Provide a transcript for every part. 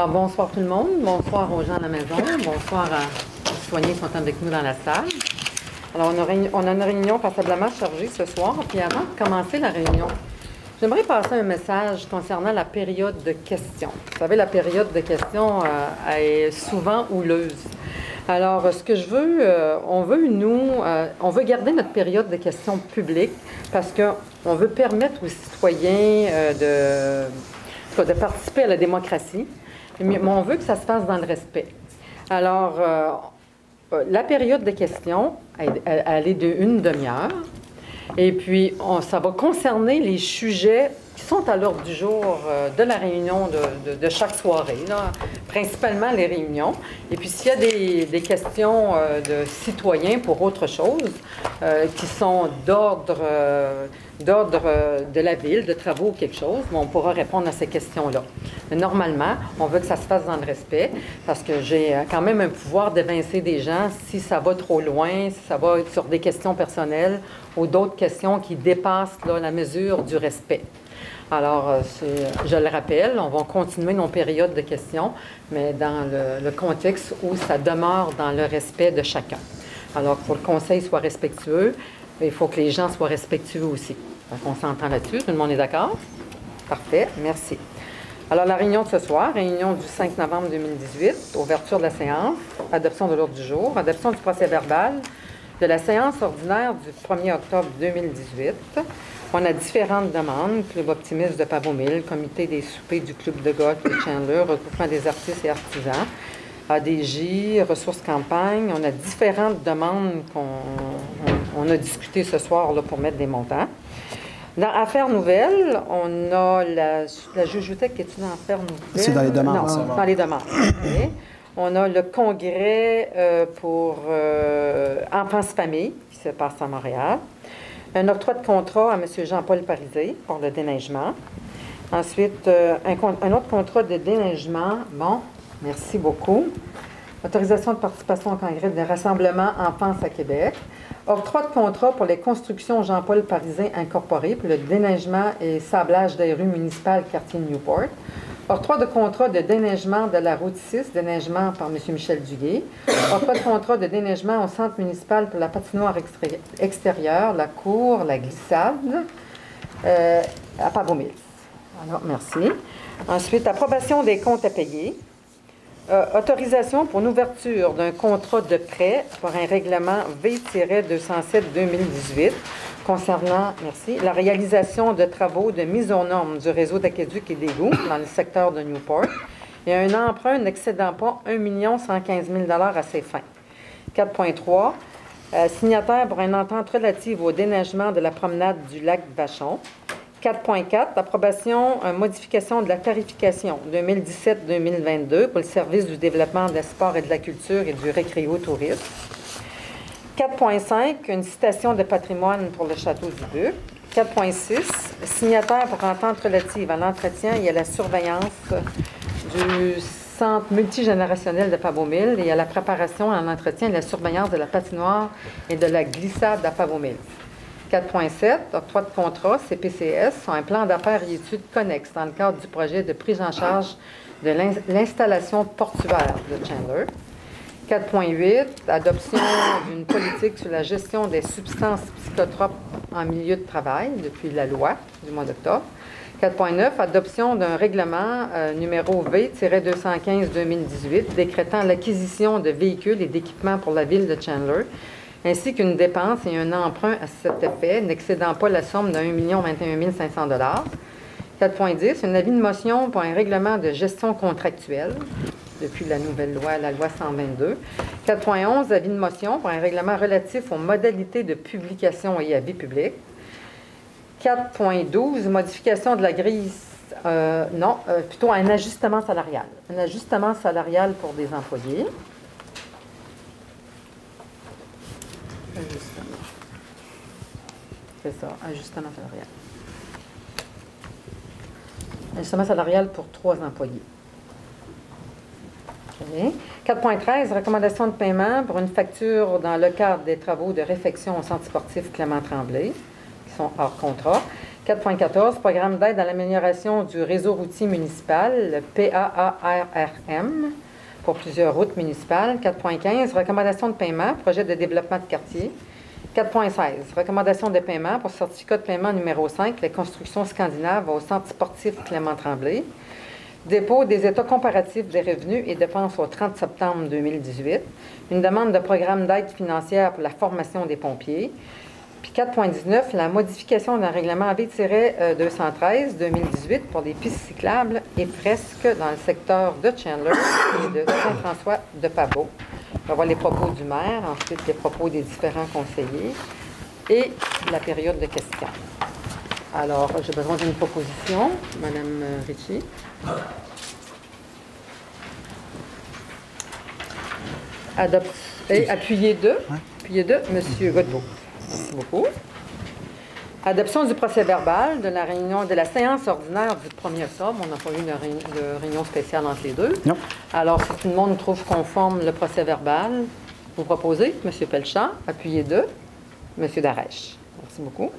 Alors, bonsoir tout le monde. Bonsoir aux gens à la maison. Bonsoir aux citoyens qui sont avec nous dans la salle. Alors, on a une réunion passablement chargée ce soir. Puis avant de commencer la réunion, j'aimerais passer un message concernant la période de questions. Vous savez, la période de questions est souvent houleuse. Alors, ce que je veux, on veut garder notre période de questions publiques parce qu'on veut permettre aux citoyens de participer à la démocratie, mais on veut que ça se fasse dans le respect. Alors, la période de questions, elle est d'une demi-heure, et puis ça va concerner les sujets qui sont à l'ordre du jour de la réunion de chaque soirée, là, principalement les réunions. Et puis, s'il y a des questions de citoyens pour autre chose, qui sont d'ordre de la ville, de travaux ou quelque chose, on pourra répondre à ces questions-là. Mais normalement, on veut que ça se fasse dans le respect, parce que j'ai quand même un pouvoir d'évincer des gens si ça va trop loin, si ça va sur des questions personnelles ou d'autres questions qui dépassent là, la mesure du respect. Alors, je le rappelle, on va continuer nos périodes de questions, mais dans le contexte où ça demeure dans le respect de chacun. Alors, il faut que le conseil soit respectueux, mais il faut que les gens soient respectueux aussi. Donc, on s'entend là-dessus. Tout le monde est d'accord? Parfait. Merci. Alors, la réunion de ce soir, réunion du 5 novembre 2018, ouverture de la séance, adoption de l'ordre du jour, adoption du procès-verbal de la séance ordinaire du 1er octobre 2018. On a différentes demandes, Club optimiste de Pavomille, Comité des soupers du Club de golf de Chandler, Regroupement des artistes et artisans, ADJ, Ressources campagne. On a différentes demandes qu'on a discutées ce soir là, pour mettre des montants. Dans Affaires nouvelles, on a la Jujutec qui est dans Affaires nouvelles? C'est dans les demandes. Non, dans les demandes. Okay. On a le congrès pour enfants-familles qui se passe à Montréal. Un octroi de contrat à M. Jean-Paul Parisé pour le déneigement. Ensuite, un autre contrat de déneigement. Bon, merci beaucoup. Autorisation de participation au congrès de Rassemblement Enfance à Québec. Octroi de contrat pour les constructions Jean-Paul Parisé incorporées pour le déneigement et sablage des rues municipales quartier Newport. Octroi de contrat de déneigement de la route 6, déneigement par M. Michel Duguay. Octroi de contrat de déneigement au centre municipal pour la patinoire extérieure, la cour, la glissade, à Pavomille. Alors, merci. Ensuite, approbation des comptes à payer. Autorisation pour l'ouverture d'un contrat de prêt pour un règlement V-207-2018 concernant, merci, la réalisation de travaux de mise aux normes du réseau d'aqueducs et d'égouts dans le secteur de Newport et un emprunt n'excédant pas 1 115 000 à ces fins. 4.3, signataire pour une entente relative au déneigement de la promenade du lac Vachon. 4.4, approbation, modification de la tarification 2017-2022 pour le service du développement des sports et de la culture et du récréo-tourisme. 4.5, une citation de patrimoine pour le Château du Buc. 4.6, signataire pour entente relative à l'entretien et à la surveillance du centre multigénérationnel de Pavomille et à la préparation, à l'entretien et à la surveillance de la patinoire et de la glissade à Pavomille. 4.7, octroi de contrat, CPCS, un plan d'affaires et études connexes dans le cadre du projet de prise en charge de l'installation portuaire de Chandler. 4.8, adoption d'une politique sur la gestion des substances psychotropes en milieu de travail depuis la loi du mois d'octobre. 4.9, adoption d'un règlement numéro V-215-2018 décrétant l'acquisition de véhicules et d'équipements pour la ville de Chandler, ainsi qu'une dépense et un emprunt à cet effet n'excédant pas la somme de 1 021 500 $. 4.10, un avis de motion pour un règlement de gestion contractuelle depuis la nouvelle loi, la loi 122. 4.11, avis de motion pour un règlement relatif aux modalités de publication et avis public. 4.12, modification de la grille, plutôt un ajustement salarial. Un ajustement salarial pour des employés. Ajustement. C'est ça, ajustement salarial. Ajustement salarial pour 3 employés. Okay. 4.13, recommandation de paiement pour une facture dans le cadre des travaux de réfection au centre sportif Clément Tremblay, qui sont hors contrat. 4.14, programme d'aide à l'amélioration du réseau routier municipal, le PAARRM, pour plusieurs routes municipales. 4.15, recommandation de paiement, projet de développement de quartier. 4.16, recommandation de paiement pour certificat de paiement numéro 5, les constructions scandinaves au centre sportif Clément-Tremblay. Dépôt des états comparatifs des revenus et dépenses au 30 septembre 2018. Une demande de programme d'aide financière pour la formation des pompiers. Puis 4.19, la modification d'un règlement AB-213-2018 pour des pistes cyclables et fresques dans le secteur de Chandler et de Saint-François-de-Pabeau. On va voir les propos du maire, ensuite les propos des différents conseillers et la période de questions. Alors, j'ai besoin d'une proposition. Madame Ritchie. Appuyez deux. Appuyez deux, Monsieur Godbout. Merci beaucoup. Adoption du procès-verbal de la réunion de la séance ordinaire du 1er octobre. On n'a pas eu de réunion spéciale entre les deux. Non. Alors, si tout le monde trouve conforme le procès-verbal, vous proposez, M. Pelchat, appuyez deux, M. Darèche. Merci beaucoup.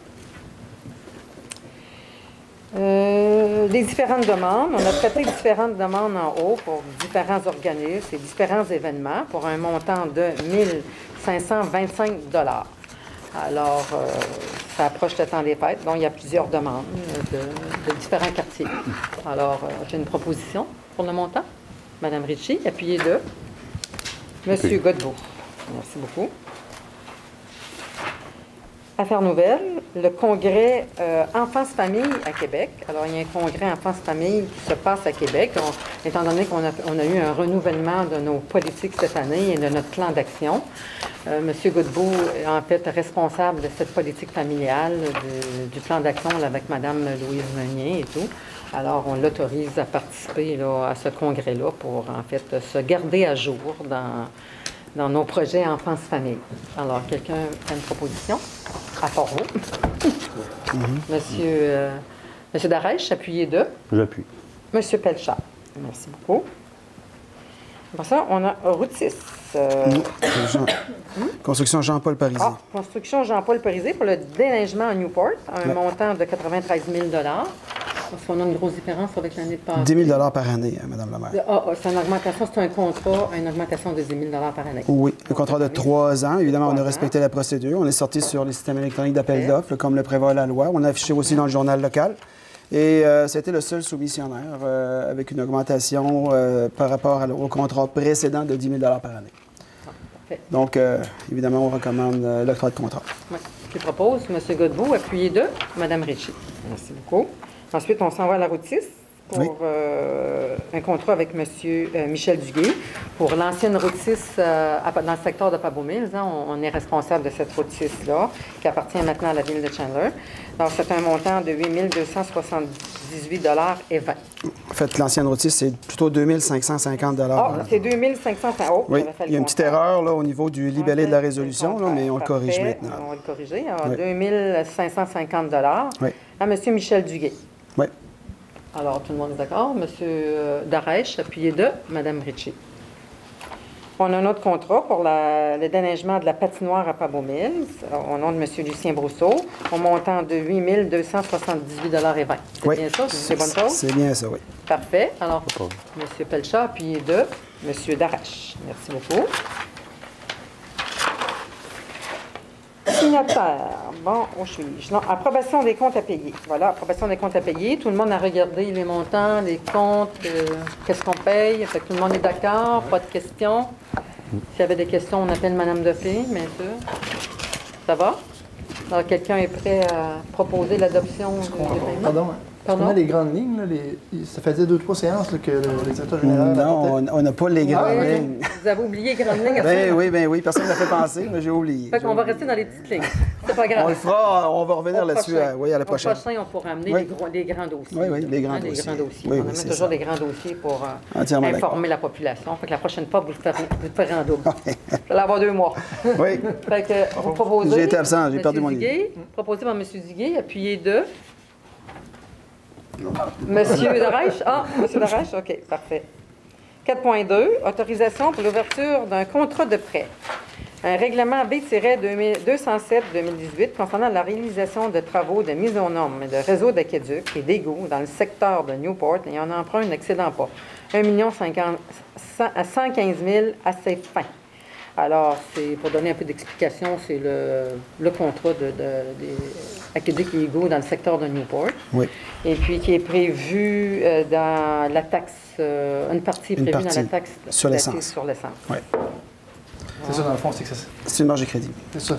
Les différentes demandes. On a traité différentes demandes en haut pour différents organismes et différents événements pour un montant de 1 525 $. Alors, ça approche le temps des fêtes, donc il y a plusieurs demandes de différents quartiers. Alors, j'ai une proposition pour le montant. Madame Ritchie, appuyez deux. Monsieur Godbout. Merci beaucoup. Affaires nouvelles, le congrès Enfance-Famille à Québec. Alors, il y a un congrès Enfance-Famille qui se passe à Québec. Étant donné qu'on a eu un renouvellement de nos politiques cette année et de notre plan d'action, M. Godbout est en fait responsable de cette politique familiale, du plan d'action avec Mme Louise Meunier et tout. Alors, on l'autorise à participer là, à ce congrès-là pour, en fait, se garder à jour dans nos projets enfance-famille. Alors, quelqu'un a une proposition? À part vous. Monsieur Darèche, appuyez deux. J'appuie. Monsieur Pelchat. Merci beaucoup. Pour ça, on a route 6. Construction Jean-Paul Parisé. Ah, construction Jean-Paul Parisé pour le déneigement à Newport, un montant de 93 000 $. Est-ce qu'on a une grosse différence avec l'année passée? 10 000 $ par année, Mme la maire. C'est une augmentation, c'est un contrat, une augmentation de 10 000 $ par année. Oui, un contrat de 3 ans. Évidemment, on a respecté la procédure. On est sorti sur les systèmes électroniques d'appel d'offres, comme le prévoit la loi. On a affiché aussi dans le journal local. Et c'était le seul soumissionnaire avec une augmentation par rapport au contrat précédent de 10 000 $ par année. Donc, évidemment, on recommande l'octroi de contrat. Oui. Qui propose, M. Godbout, appuyez deux, Mme Ritchie. Merci beaucoup. Ensuite, on s'en va à la route 6 pour un contrat avec M. Michel Duguay pour l'ancienne route 6 dans le secteur de Pabeau-Mills. Hein, on est responsable de cette route 6-là, qui appartient maintenant à la ville de Chandler. Alors, c'est un montant de 8 278 $ et 20. En fait, l'ancienne route 6, c'est plutôt 2 550 $. Ah, c'est 2 550 €. Oui, il y a une petite erreur là, au niveau du libellé de la résolution, là, mais on le corrige maintenant. On va le corriger. Alors, 2 550 $ oui. à M. Michel Duguay. Oui. Alors, tout le monde est d'accord. M. Darèche, appuyé de Mme Ritchie. On a un autre contrat pour le déneigement de la patinoire à Pabeau-Mills, au nom de M. Lucien Brousseau, au montant de 8 278 $ et 20. C'est bien ça? C'est bonne chose? C'est bien ça, oui. Parfait. Alors, M. Pelchat, appuyé de M. Darèche. Merci beaucoup. Signataire. Bon, où suis-je? Non, approbation des comptes à payer. Voilà, approbation des comptes à payer. Tout le monde a regardé les montants, les comptes, qu'est-ce qu'on paye. Fait que tout le monde est d'accord, pas de questions. S'il y avait des questions, on appelle Mme Duffy, bien sûr. Ça va? Alors, quelqu'un est prêt à proposer l'adoption du paiement? Pardon? On a les grandes lignes, là, ça faisait 2-3 séances là, que le directeur général... Non, on n'a pas les grandes lignes. Vous avez oublié les grandes lignes? Ben oui, personne ne l'a fait penser, mais j'ai oublié. Fait qu'on va rester dans les petites lignes. C'est pas grave. On le fera, on va revenir là-dessus à la prochaine. Au prochain, on pourra amener les grands dossiers. Oui, les grands dossiers. Les grands dossiers. Oui, on amène toujours des grands dossiers pour informer la population. Fait que la prochaine fois, vous le ferez en double. Vous allez avoir 2 mois. Oui. Fait que vous proposez... J'ai été absent, j'ai perdu mon livre. Proposé par M. Duguay, appuyé de... Monsieur Darèche? Ah, M. Darèche? OK, parfait. 4.2, autorisation pour l'ouverture d'un contrat de prêt. Un règlement B-207-2018 concernant la réalisation de travaux de mise aux normes de réseaux d'aqueducs et d'égouts dans le secteur de Newport et en emprunt n'excédant pas 1 115 000 à ses fins. Alors, c'est pour donner un peu d'explication, c'est le contrat des aqueducs et égouts dans le secteur de Newport. Oui. Et puis qui est prévu dans la taxe, une partie est prévue dans la taxe sur l'essence. Sur l'essence. Oui. C'est ça, dans le fond, c'est que ça. C'est une marge de crédit. C'est ça.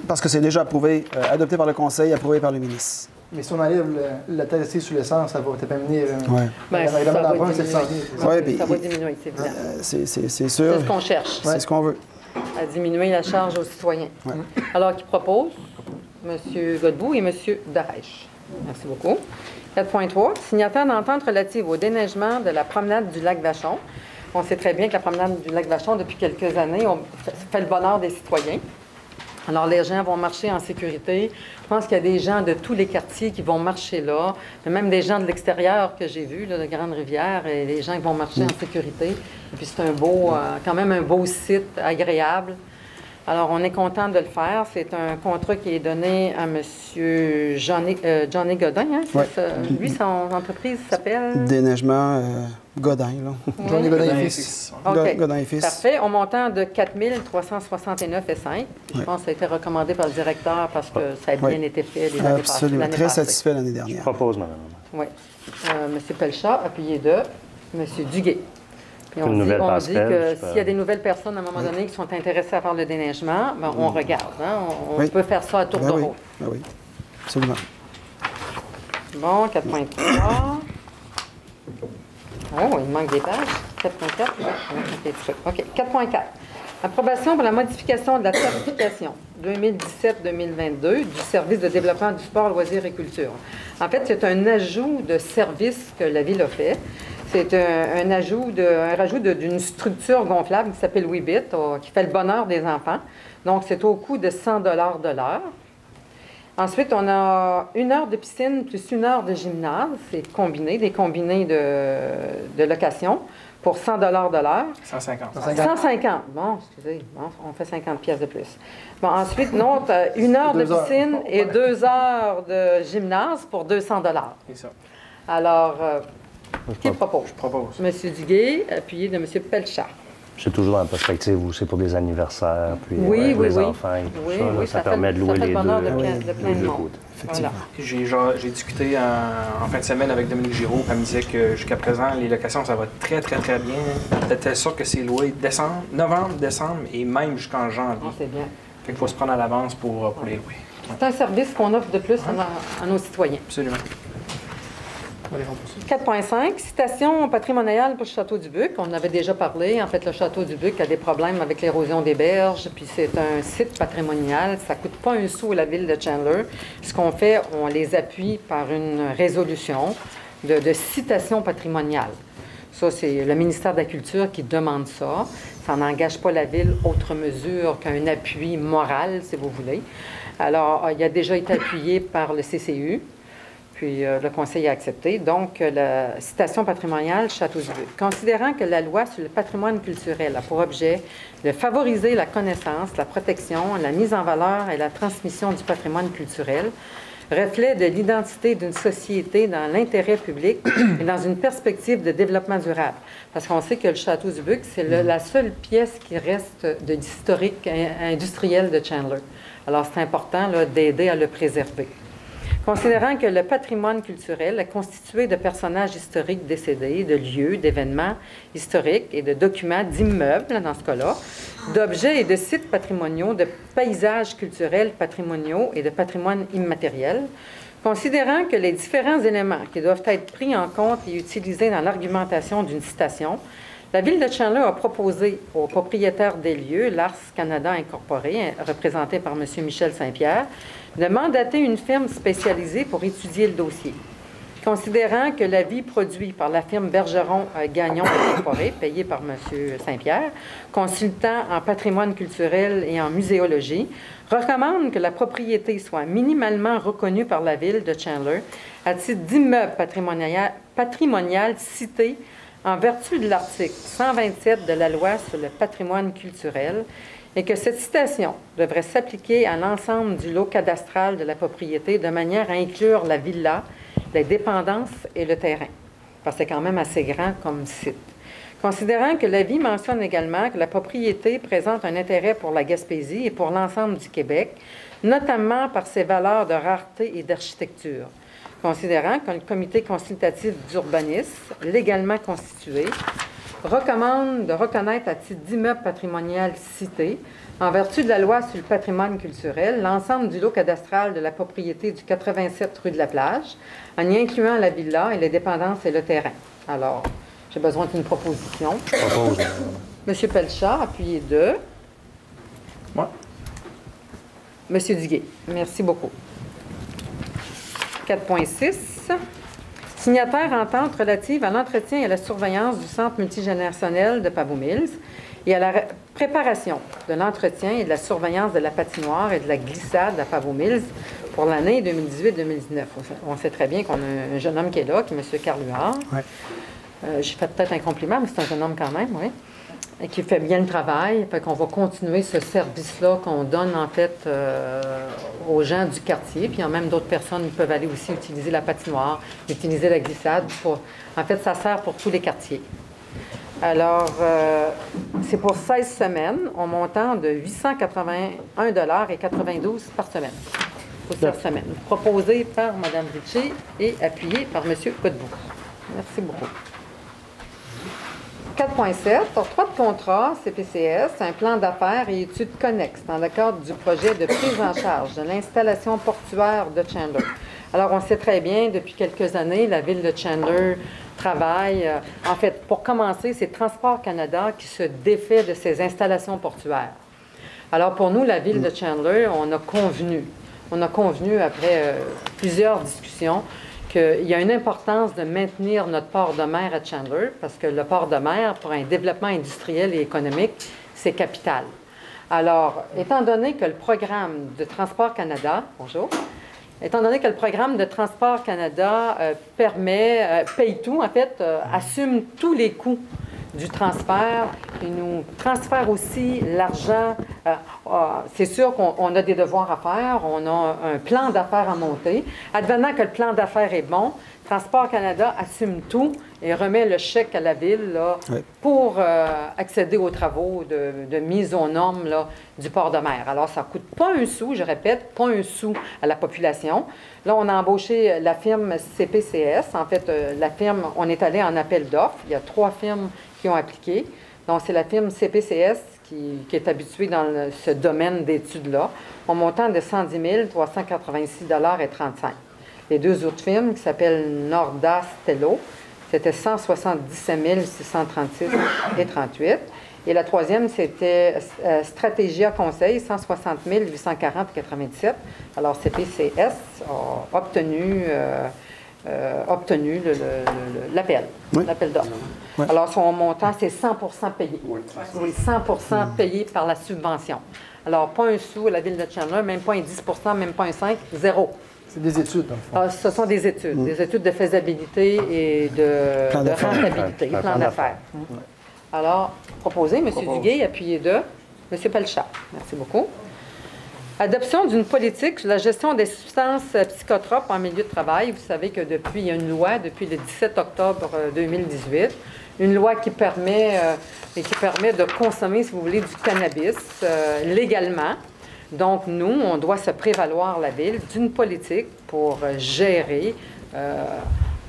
Parce que c'est déjà approuvé, adopté par le Conseil, approuvé par le ministre. Mais si on enlève la taxe sur l'essence, ça va peut-être amener. Oui. Bien, ça va diminuer. Ouais, Ça va diminuer, c'est évident. C'est sûr. C'est ce qu'on cherche. C'est ce qu'on veut. À diminuer la charge aux citoyens. Ouais. Alors, qui propose? M. Godbout et M. Darèche. Merci beaucoup. 4.3. Signataire d'entente relative au déneigement de la promenade du lac Vachon. On sait très bien que la promenade du lac Vachon, depuis quelques années, fait le bonheur des citoyens. Alors, les gens vont marcher en sécurité. Je pense qu'il y a des gens de tous les quartiers qui vont marcher là, mais même des gens de l'extérieur que j'ai vus, là, de Grande-Rivière, et les gens qui vont marcher en sécurité. Et puis, c'est quand même un beau site agréable. Alors, on est content de le faire. C'est un contrat qui est donné à M. Johnny Godin. Hein? Ouais. Lui, son entreprise s'appelle... Déneigement Godin, là. Johnny Godin et fils. OK. Godin et fils. Parfait. Au montant de 4 369,5 $. Je pense que ça a été recommandé par le directeur parce que ça a bien été fait les années passées. Absolument. Très satisfait l'année dernière. Je propose, madame. Oui. M. Pelchat, appuyé de M. Duguay. Puis on dit que s'il y a des nouvelles personnes à un moment donné qui sont intéressées à faire le déneigement, ben, on regarde. Hein? On peut faire ça à tour de rôle. Ben oui, absolument. Bon, 4.3. Oh, il manque des pages. 4.4. OK. 4.4. Approbation pour la modification de la certification 2017-2022 du service de développement du sport, loisirs et culture. En fait, c'est un ajout de service que la Ville a fait. C'est un rajout d'une structure gonflable qui s'appelle Weebit, qui fait le bonheur des enfants. Donc, c'est au coût de 100 $ de l'heure. Ensuite, on a 1 heure de piscine plus 1 heure de gymnase. C'est combiné, des combinés de location pour 100 $ de l'heure. 150. 150. Bon, excusez. Bon, on fait 50 pièces de plus. Bon, ensuite, non, 1 heure de piscine et 2 heures de gymnase pour 200 $. C'est ça. Alors, qui propose? Je propose. M. Duguay, appuyé de M. Pelchat. C'est toujours dans la perspective où c'est pour des anniversaires, puis Oui, les enfants et tout ça, ça permet de louer les bonheur deux. de plein de monde. Voilà. J'ai discuté en fin de semaine avec Dominique Giraud, elle me disait que jusqu'à présent, les locations, ça va très, très, très bien. De telle sorte que c'est loué novembre, décembre et même jusqu'en janvier. Oh, c'est bien. Fait qu'il faut se prendre à l'avance pour les louer. C'est un service qu'on offre de plus à nos citoyens. Absolument. 4.5, citation patrimoniale pour le Château du Buc. On en avait déjà parlé. En fait, le Château du Buc a des problèmes avec l'érosion des berges, puis c'est un site patrimonial. Ça ne coûte pas un sou à la ville de Chandler. Ce qu'on fait, on les appuie par une résolution de citation patrimoniale. Ça, c'est le ministère de la Culture qui demande ça. Ça n'engage pas la ville autre mesure qu'un appui moral, si vous voulez. Alors, il a déjà été appuyé par le CCU. Puis le Conseil a accepté. Donc, la citation patrimoniale Château-du-Buc. Considérant que la loi sur le patrimoine culturel a pour objet de favoriser la connaissance, la protection, la mise en valeur et la transmission du patrimoine culturel, reflet de l'identité d'une société dans l'intérêt public et dans une perspective de développement durable. Parce qu'on sait que le Château-du-Buc, c'est la seule pièce qui reste de l'historique industriel de Chandler. Alors, c'est important d'aider à le préserver. Considérant que le patrimoine culturel est constitué de personnages historiques décédés, de lieux, d'événements historiques et de documents, d'immeubles, dans ce cas-là, d'objets et de sites patrimoniaux, de paysages culturels patrimoniaux et de patrimoine immatériel, considérant que les différents éléments qui doivent être pris en compte et utilisés dans l'argumentation d'une citation, la Ville de Chandler a proposé au propriétaire des lieux, Lars Canada Incorporé, représenté par M. Michel Saint-Pierre, de mandater une firme spécialisée pour étudier le dossier. Considérant que l'avis produit par la firme Bergeron-Gagnon Incorporé, payé par M. Saint-Pierre, consultant en patrimoine culturel et en muséologie, recommande que la propriété soit minimalement reconnue par la Ville de Chandler à titre d'immeuble patrimonial cité en vertu de l'article 127 de la Loi sur le patrimoine culturel et que cette citation devrait s'appliquer à l'ensemble du lot cadastral de la propriété de manière à inclure la villa, les dépendances et le terrain, parce que c'est quand même assez grand comme site. Considérant que l'avis mentionne également que la propriété présente un intérêt pour la Gaspésie et pour l'ensemble du Québec, notamment par ses valeurs de rareté et d'architecture. Considérant que le comité consultatif d'urbanisme, légalement constitué, recommande de reconnaître à titre d'immeuble patrimonial cité, en vertu de la loi sur le patrimoine culturel, l'ensemble du lot cadastral de la propriété du 87 rue de la Plage, en y incluant la villa et les dépendances et le terrain. Alors, j'ai besoin d'une proposition. Je propose. Monsieur Pelchat, appuyé de. Moi. Monsieur Duguay. Merci beaucoup. 4.6. Signataire entente relative à l'entretien et à la surveillance du centre multigénérationnel de Pavot-Mills et à la préparation de l'entretien et de la surveillance de la patinoire et de la glissade à Pavot-Mills pour l'année 2018-2019. On sait très bien qu'on a un jeune homme qui est là, qui est M. Carl Huard. Ouais. J'ai fait peut-être un compliment, mais c'est un jeune homme quand même, oui. Et qui fait bien le travail. Fait qu'on va continuer ce service-là qu'on donne, en fait, aux gens du quartier. Puis il y a même d'autres personnes qui peuvent aller aussi utiliser la patinoire, utiliser la glissade. En fait, ça sert pour tous les quartiers. Alors, c'est pour 16 semaines, au montant de 881,92 $ par semaine. Pour 16 semaines. Proposé par Mme Ritchie et appuyé par M. Godbout. Merci beaucoup. 4.7. Octroi de contrat CPCS, un plan d'affaires et études connexes dans le cadre du projet de prise en charge de l'installation portuaire de Chandler. Alors, on sait très bien, depuis quelques années, la Ville de Chandler travaille. En fait, pour commencer, c'est Transport Canada qui se défait de ses installations portuaires. Alors, pour nous, la Ville de Chandler, on a convenu après plusieurs discussions, qu'il y a une importance de maintenir notre port de mer à Chandler, parce que le port de mer, pour un développement industriel et économique, c'est capital. Alors, étant donné que le programme de Transport Canada, étant donné que le programme de Transport Canada paye tout, en fait, assume tous les coûts du transfert, il nous transfère aussi l'argent. C'est sûr qu'on a des devoirs à faire, on a un plan d'affaires à monter. Advenant que le plan d'affaires est bon, Transport Canada assume tout et remet le chèque à la Ville là, pour accéder aux travaux de mise aux normes là, du port de mer. Alors, ça ne coûte pas un sou, je répète, pas un sou à la population. Là, on a embauché la firme CPCS. En fait, la firme, on est allé en appel d'offres. Il y a 3 firmes qui ont appliqué. Donc, c'est la firme CPCS qui est habituée dans ce domaine d'études-là, au montant de 110 386,35 $. Les 2 autres firmes, qui s'appellent Nordas Tello, c'était 177 636,38 $. Et la troisième, c'était Stratégia Conseil, 160 840,97 $. Alors, CPCS a obtenu l'appel d'offres. Oui. Alors, son montant, c'est 100 % payé. Oui, 100 % payé par la subvention. Alors, pas un sou à la Ville de Chandler, même pas un 10 %, même pas un 5 %, zéro. C'est des études, dans le fond. Ce sont des études de faisabilité et de rentabilité, plan d'affaires. Alors, proposé, M. Duguay, appuyé de M. Pelchat. Merci beaucoup. Adoption d'une politique sur la gestion des substances psychotropes en milieu de travail. Vous savez que il y a une loi depuis le 17 octobre 2018, une loi qui permet de consommer, si vous voulez, du cannabis légalement. Donc, nous, on doit se prévaloir, la Ville, d'une politique pour gérer.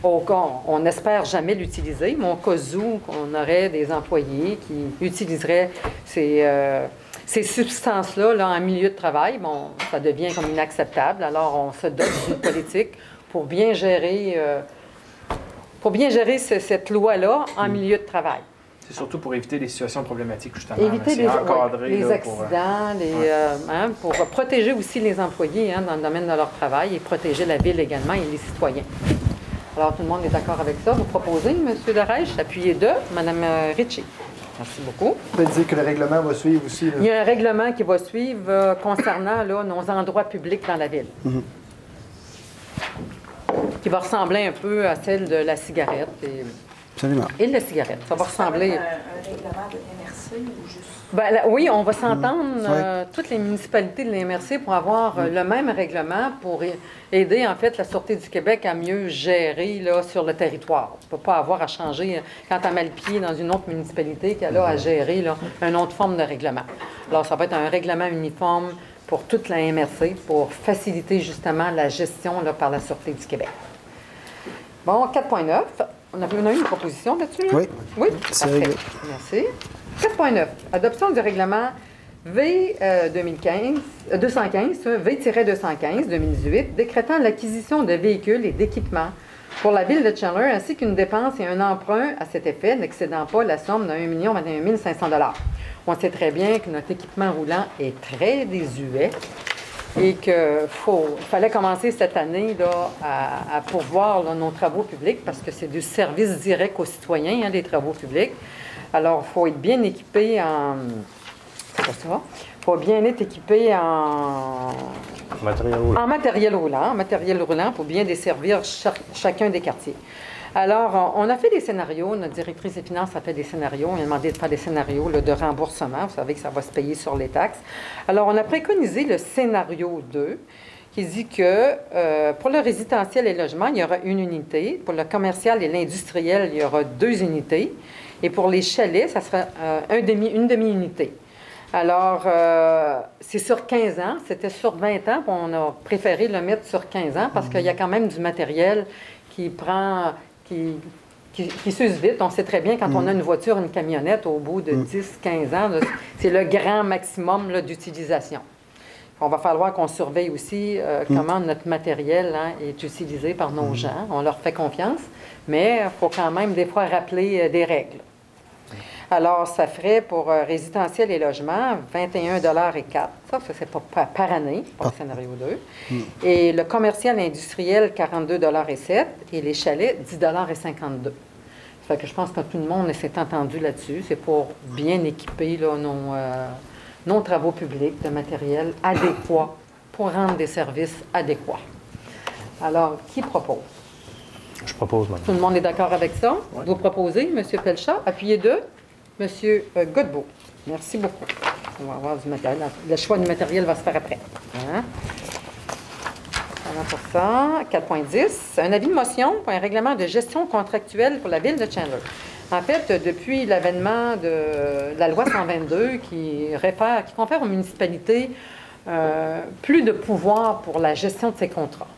On n'espère jamais l'utiliser, mais au cas où on aurait des employés qui utiliseraient ces substances-là là, en milieu de travail, bon, ça devient comme inacceptable. Alors, on se dote d'une politique pour bien gérer cette loi-là en milieu de travail. C'est surtout pour éviter des situations problématiques, justement. Éviter les là, accidents, pour protéger aussi les employés dans le domaine de leur travail et protéger la Ville également et les citoyens. Alors, tout le monde est d'accord avec ça. Vous proposez, M. Darèche, appuyé de Mme Ritchie. Merci beaucoup. Vous pouvez dire que le règlement va suivre aussi. Là. Il y a un règlement qui va suivre concernant là, nos endroits publics dans la Ville. Qui va ressembler un peu à celle de la cigarette. Absolument. Et de la cigarette. Ça va ressembler. Un règlement de MRC ou juste. Ben, oui, on va s'entendre, toutes les municipalités de l'MRC, pour avoir le même règlement pour aider, en fait, la Sûreté du Québec à mieux gérer là, sur le territoire. On ne peut pas avoir à changer, quand tu as mal pied dans une autre municipalité, qu'elle a à gérer là, une autre forme de règlement. Alors, ça va être un règlement uniforme pour toute la MRC pour faciliter justement la gestion là, par la Sûreté du Québec. Bon, 4.9. On a eu une proposition là-dessus? Là? Oui. Oui? C'est Parfait. réglé. Merci. 4.9. Adoption du règlement V-215-2018, décrétant l'acquisition de véhicules et d'équipements pour la Ville de Chandler, ainsi qu'une dépense et un emprunt à cet effet n'excédant pas la somme de 1 021 500 $. On sait très bien que notre équipement roulant est très désuet et qu'il fallait commencer cette année là, à pourvoir là, nos travaux publics parce que c'est du service direct aux citoyens, hein, les travaux publics. Alors, il faut être bien équipé en... C'est pas ça? Il faut bien être équipé en... Matériel roulant. En matériel roulant pour bien desservir chacun des quartiers. Alors, on a fait des scénarios. Notre directrice des finances a fait des scénarios. On a demandé de faire des scénarios là, de remboursement. Vous savez que ça va se payer sur les taxes. Alors, on a préconisé le scénario 2 qui dit que pour le résidentiel et le logement, il y aura une unité. Pour le commercial et l'industriel, il y aura 2 unités. Et pour les chalets, ça sera une demi-unité. Alors, c'est sur 15 ans. C'était sur 20 ans. Puis on a préféré le mettre sur 15 ans parce qu'il y a quand même du matériel qui prend... qui s'use vite. On sait très bien, quand on a une voiture, une camionnette, au bout de 10-15 ans, c'est le grand maximum d'utilisation. On va falloir qu'on surveille aussi comment notre matériel hein, est utilisé par nos gens. On leur fait confiance, mais il faut quand même des fois rappeler des règles. Alors, ça ferait pour résidentiel et logement 21,04 $. Ça, c'est pas par année, pour le scénario 2. Et le commercial et industriel, 42,07 $. Et les chalets, 10,52 $. Ça fait que je pense que tout le monde s'est entendu là-dessus. C'est pour bien équiper là, nos travaux publics de matériel adéquat pour rendre des services adéquats. Alors, qui propose? Je propose, madame. Tout le monde est d'accord avec ça? Oui. Vous proposez, M. Pelchat. Appuyez 2. M. Godbout. Merci beaucoup. On va avoir du matériel. Le choix du matériel va se faire après. Hein? Pour ça. 4.10. Un avis de motion pour un règlement de gestion contractuelle pour la Ville de Chandler. En fait, depuis l'avènement de la loi 122 qui confère aux municipalités plus de pouvoir pour la gestion de ces contrats.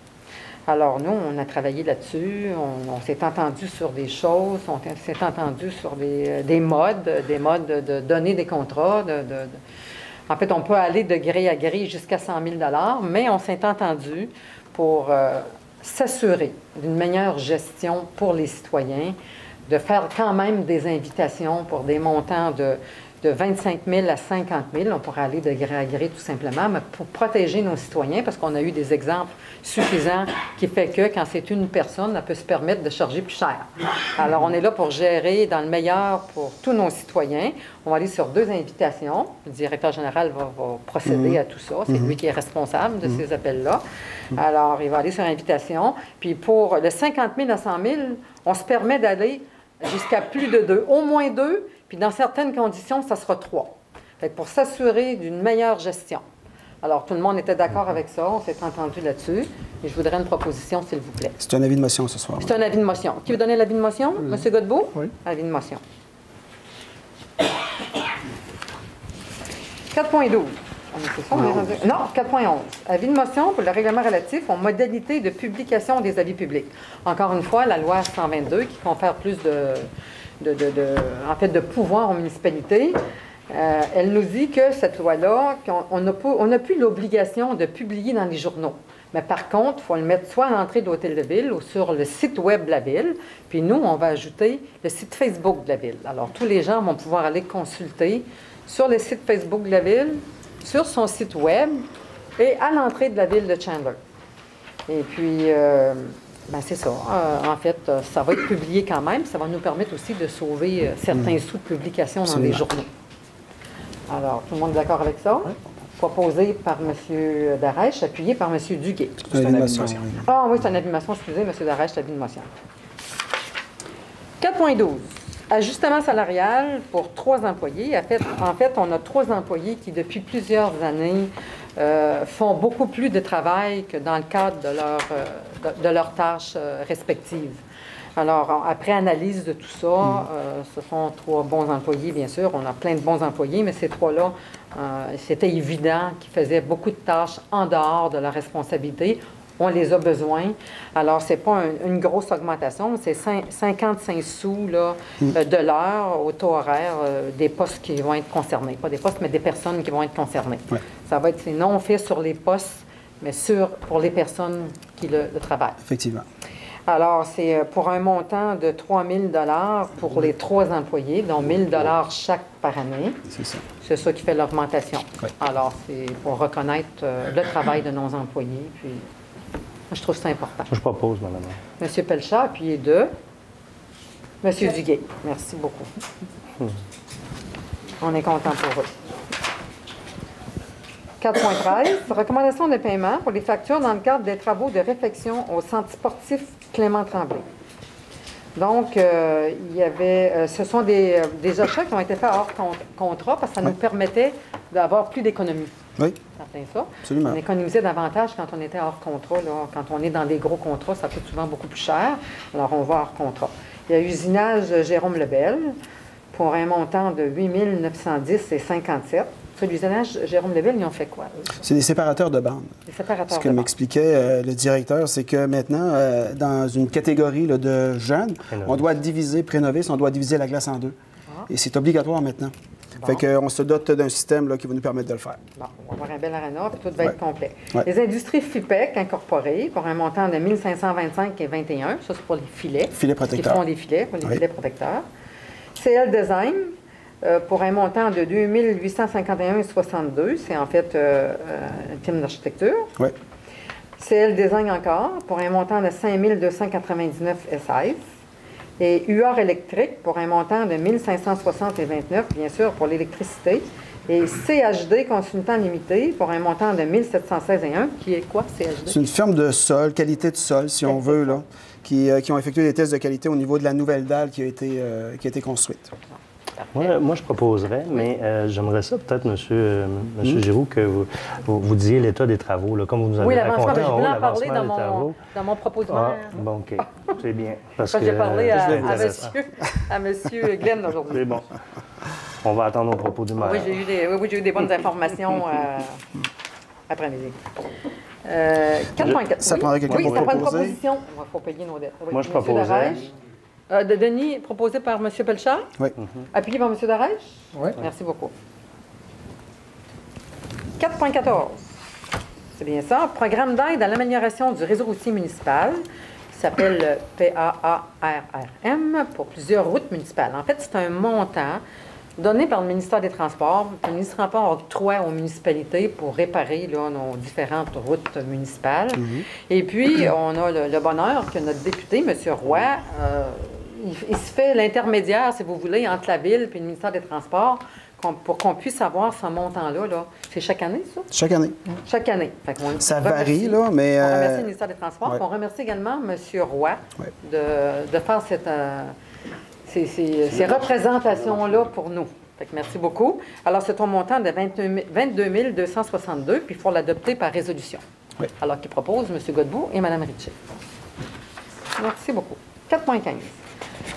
Alors, nous, on a travaillé là-dessus, on s'est entendu sur des choses, on s'est entendu sur des modes de donner des contrats. En fait, on peut aller de gré à gré jusqu'à 100 000 $, mais on s'est entendu pour s'assurer d'une meilleure gestion pour les citoyens, de faire quand même des invitations pour des montants de 25 000 à 50 000. On pourrait aller de gré à gré tout simplement, mais pour protéger nos citoyens, parce qu'on a eu des exemples suffisants qui fait que quand c'est une personne, elle peut se permettre de charger plus cher. Alors, on est là pour gérer dans le meilleur pour tous nos citoyens. On va aller sur 2 invitations. Le directeur général va procéder à tout ça. C'est lui qui est responsable de ces appels-là. Alors, il va aller sur invitation. Puis pour le 50 000 à 100 000, on se permet d'aller jusqu'à plus de 2, au moins 2, puis dans certaines conditions, ça sera 3. Fait que pour s'assurer d'une meilleure gestion. Alors, tout le monde était d'accord avec ça, on s'est entendu là-dessus, et je voudrais une proposition, s'il vous plaît. C'est un avis de motion ce soir. C'est un avis de motion. Qui veut donner l'avis de motion? M. Godbout? Oui. Avis de motion. 4.12. C'est ça, on est rendu? Non, 4.11. Avis de motion pour le règlement relatif aux modalités de publication des avis publics. Encore une fois, la loi 122 qui confère plus de pouvoir aux municipalités, elle nous dit que cette loi-là, on n'a plus l'obligation de publier dans les journaux. Mais par contre, il faut le mettre soit à l'entrée de l'hôtel de ville ou sur le site web de la ville. Puis nous, on va ajouter le site Facebook de la ville. Alors, tous les gens vont pouvoir aller consulter sur le site Facebook de la ville, sur son site web et à l'entrée de la ville de Chandler. Et puis, c'est ça. En fait, ça va être publié quand même. Ça va nous permettre aussi de sauver certains sous de publication dans les journaux. Alors, tout le monde est d'accord avec ça? Oui. Proposé par M. Darèche, appuyé par M. Duguay. C'est un avis de motion. Ah oui, c'est un avis de motion. Excusez, M. Darèche, c'est un avis de motion. 4.12. Ajustement salarial pour 3 employés. En fait, on a 3 employés qui, depuis plusieurs années, font beaucoup plus de travail que dans le cadre de leurs tâches respectives. Alors, après analyse de tout ça, ce sont 3 bons employés, bien sûr. On a plein de bons employés, mais ces 3-là, c'était évident qu'ils faisaient beaucoup de tâches en dehors de leur responsabilité. On les a besoin. Alors, ce n'est pas une grosse augmentation, c'est 55 sous là, de l'heure au taux horaire des postes qui vont être concernés. Pas des postes, mais des personnes qui vont être concernées. Ouais. Ça va être, c'est non fait sur les postes, mais pour les personnes qui le travaillent. Effectivement. Alors, c'est pour un montant de 3 000 pour les 3 employés, dont 1 000 chaque par année. C'est ça. C'est ça qui fait l'augmentation. Oui. Alors, c'est pour reconnaître le travail de nos employés. Puis, je trouve ça important. Je propose, madame. Monsieur Pelchat, appuyé de Monsieur Duguay. Merci beaucoup. On est content pour eux. 4.13, recommandation de paiement pour les factures dans le cadre des travaux de réfection au centre sportif Clément-Tremblay. Donc, il y avait, ce sont des achats qui ont été faits hors contrat parce que ça nous permettait d'avoir plus d'économies. Oui. Certain ça. Absolument. On économisait davantage quand on était hors contrat. Là. Quand on est dans des gros contrats, ça coûte souvent beaucoup plus cher. Alors, on va hors contrat. Il y a usinage Jérôme Lebel pour un montant de 8 910,57 $. L'usinage Jérôme Lebel, ils ont fait quoi? C'est des séparateurs de bandes. Des séparateurs Ce que m'expliquait le directeur, c'est que maintenant, dans une catégorie là, de jeunes, on doit diviser, pré-novice, on doit diviser la classe en 2. Ah. Et c'est obligatoire maintenant. Bon. Fait qu'on se dote d'un système là, qui va nous permettre de le faire. Bon, on va avoir un bel aréna, puis tout va être complet. Ouais. Les industries FIPEC incorporées pour un montant de 1 525,21 $. Ça, c'est pour les filets. Filets protecteurs. Qui font des filets, pour les filets protecteurs. CL Design, pour un montant de 2 851,62 $. C'est en fait un thème d'architecture. Oui. CL Design encore, pour un montant de 5 299,16 $. Et UR électrique, pour un montant de 1 560,29 $, bien sûr, pour l'électricité. Et CHD Consultant Limité, pour un montant de 1 716,1 $. Qui est quoi, CHD? C'est une firme de sol, qualité de sol, si on veut, là, qui ont effectué des tests de qualité au niveau de la nouvelle dalle qui a été construite. Moi, je proposerais, mais j'aimerais ça peut-être, Monsieur Giroux, que vous disiez l'état des travaux, là, comme vous nous avez raconté en haut, l'avancement des travaux. Dans mon propos de maire. Bon, OK, c'est bien. Parce que j'ai parlé à monsieur Glenn aujourd'hui. C'est bon. On va attendre au propos du maire. Oui, j'ai eu des bonnes informations après-midi. 4.4. Ça prendrait quelqu'un pour ça prend une proposer. proposition. Il faut payer nos dettes. Moi, je proposais. De Denis, proposé par M. Pelchat. Oui. Appuyé par M. Darèche. Oui. Merci beaucoup. 4.14. C'est bien ça. Programme d'aide à l'amélioration du réseau routier municipal qui s'appelle PAARRM pour plusieurs routes municipales. En fait, c'est un montant donné par le ministère des Transports. Le ministère des Transports octroie aux municipalités pour réparer là, nos différentes routes municipales. Et puis, on a le bonheur que notre député, M. Roy, il se fait l'intermédiaire, si vous voulez, entre la Ville et le ministère des Transports pour qu'on puisse avoir ce montant-là. Là. C'est chaque année, ça? Chaque année. Chaque année. Fait ça varie, là, mais... On remercie le ministère des Transports. On remercie également M. Roy de faire ces représentations-là pour nous. Fait que merci beaucoup. Alors, c'est un montant de 22 262, puis il faut l'adopter par résolution. Oui. Alors, qui propose M. Godbout et Mme Ritchie. Merci beaucoup. 4.15.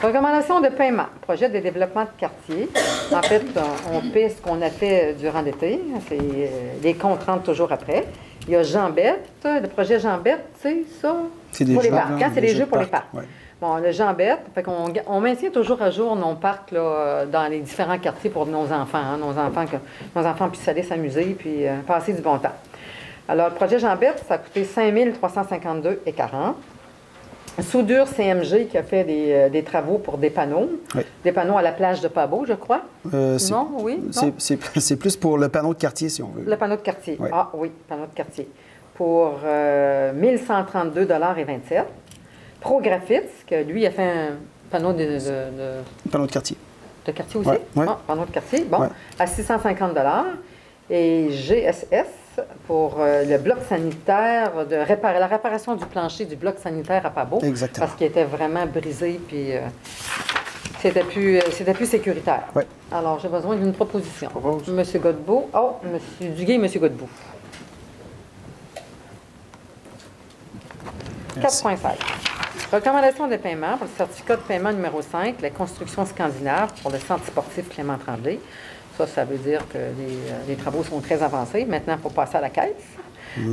Recommandation de paiement. Projet de développement de quartier. En fait, on paie ce qu'on a fait durant l'été. C'est les comptes rentrent toujours après. Il y a Jean Bette. Le projet Jean Bette, c'est ça? C'est des pour jeux, les parcs. C'est des jeux pour les parcs. parcs. Ouais. Bon, le Jean Bette, fait on maintient toujours à jour nos parcs là, dans les différents quartiers pour nos enfants. Hein, nos enfants puissent aller s'amuser puis passer du bon temps. Alors, le projet Jean Bette, ça a coûté 5 352,40 $. Soudure CMG qui a fait des travaux pour des panneaux. Oui. Des panneaux à la plage de Pabot, je crois. Non, oui? C'est plus pour le panneau de quartier, si on veut. Le panneau de quartier. Oui. Ah oui, panneau de quartier. Pour 1 132,27 $. ProGraphite, que lui a fait un panneau panneau de quartier. De quartier aussi? Oui. Ah, panneau de quartier, bon, à 650 $. Et GSS pour le bloc sanitaire, la réparation du plancher du bloc sanitaire à Pabot. Exactement. Parce qu'il était vraiment brisé, puis C'était plus sécuritaire. Oui. Alors, j'ai besoin d'une proposition. Propose. M. Godbout. Oh, M. Duguay et M. Godbout. 4,5. Recommandation de paiement pour le certificat de paiement numéro 5, la construction scandinave pour le centre sportif Clément Tremblay. Ça veut dire que les travaux sont très avancés. Maintenant, il faut passer à la caisse.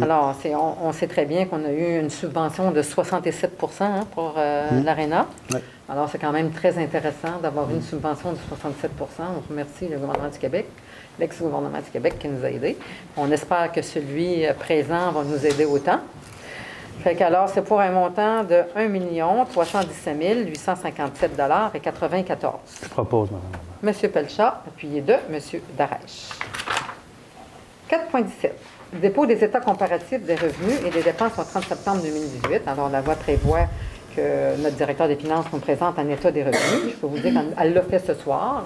Alors, on sait très bien qu'on a eu une subvention de 67 pour l'ARENA. Oui. Alors, c'est quand même très intéressant d'avoir une subvention de 67 On remercie le gouvernement du Québec, l'ex-gouvernement du Québec qui nous a aidés. On espère que celui présent va nous aider autant. Fait qu'alors, c'est pour un montant de 1 317 857 et 94. Je propose, madame. Monsieur Pelchat, appuyé de Monsieur Darèche. 4,17. Dépôt des états comparatifs des revenus et des dépenses au 30 septembre 2018. Alors, la loi prévoit que notre directeur des finances nous présente un état des revenus. Je peux vous dire qu'elle l'a fait ce soir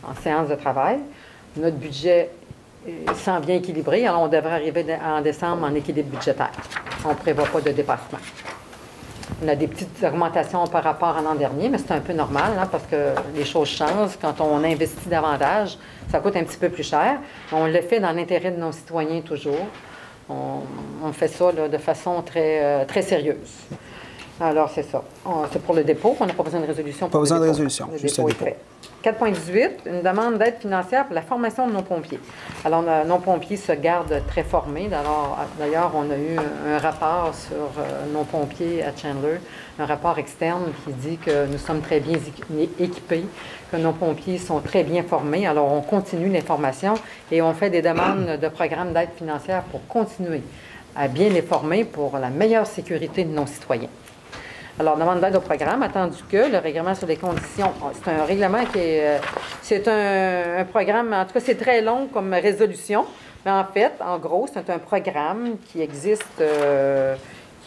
en séance de travail. Notre budget s'en vient équilibré. Alors, on devrait arriver en décembre en équilibre budgétaire. On ne prévoit pas de dépassement. On a des petites augmentations par rapport à l'an dernier, mais c'est un peu normal parce que les choses changent. Quand on investit davantage, ça coûte un petit peu plus cher. On le fait dans l'intérêt de nos citoyens toujours. On fait ça là, de façon très, très sérieuse. Alors, c'est ça. C'est pour le dépôt. On n'a pas besoin de résolution. Pas besoin de résolution, juste le dépôt. 4,18, une demande d'aide financière pour la formation de nos pompiers. Alors, nos pompiers se gardent très formés. D'ailleurs, on a eu un rapport sur nos pompiers à Chandler, un rapport externe qui dit que nous sommes très bien équipés, que nos pompiers sont très bien formés. Alors, on continue l'information et on fait des demandes de programmes d'aide financière pour continuer à bien les former pour la meilleure sécurité de nos citoyens. Alors, demande d'aide au programme, attendu que le règlement sur les conditions, c'est un règlement qui est, c'est un programme, en tout cas, c'est très long comme résolution, mais en fait, en gros, c'est un programme qui existe,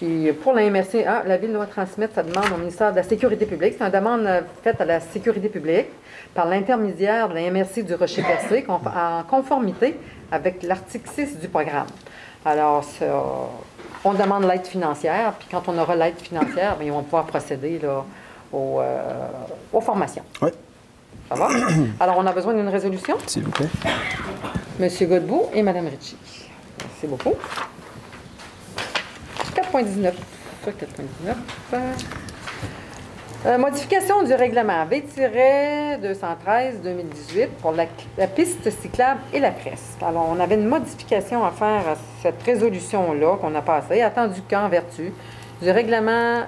qui, pour la MRC, la Ville doit transmettre sa demande au ministère de la Sécurité publique. C'est une demande faite à la Sécurité publique par l'intermédiaire de la MRC du Rocher-Percé, en conformité avec l'article 6 du programme. Alors, on demande l'aide financière, puis quand on aura l'aide financière, bien, ils vont pouvoir procéder là, aux formations. Oui. Ça va? Alors, on a besoin d'une résolution. S'il vous plaît. Monsieur Godbout et Mme Ritchie. Merci beaucoup. 4,19. 4,19. Modification du règlement V-213-2018 pour la piste cyclable et la presse. Alors, on avait une modification à faire à cette résolution-là qu'on a passée, attendu qu'en vertu du règlement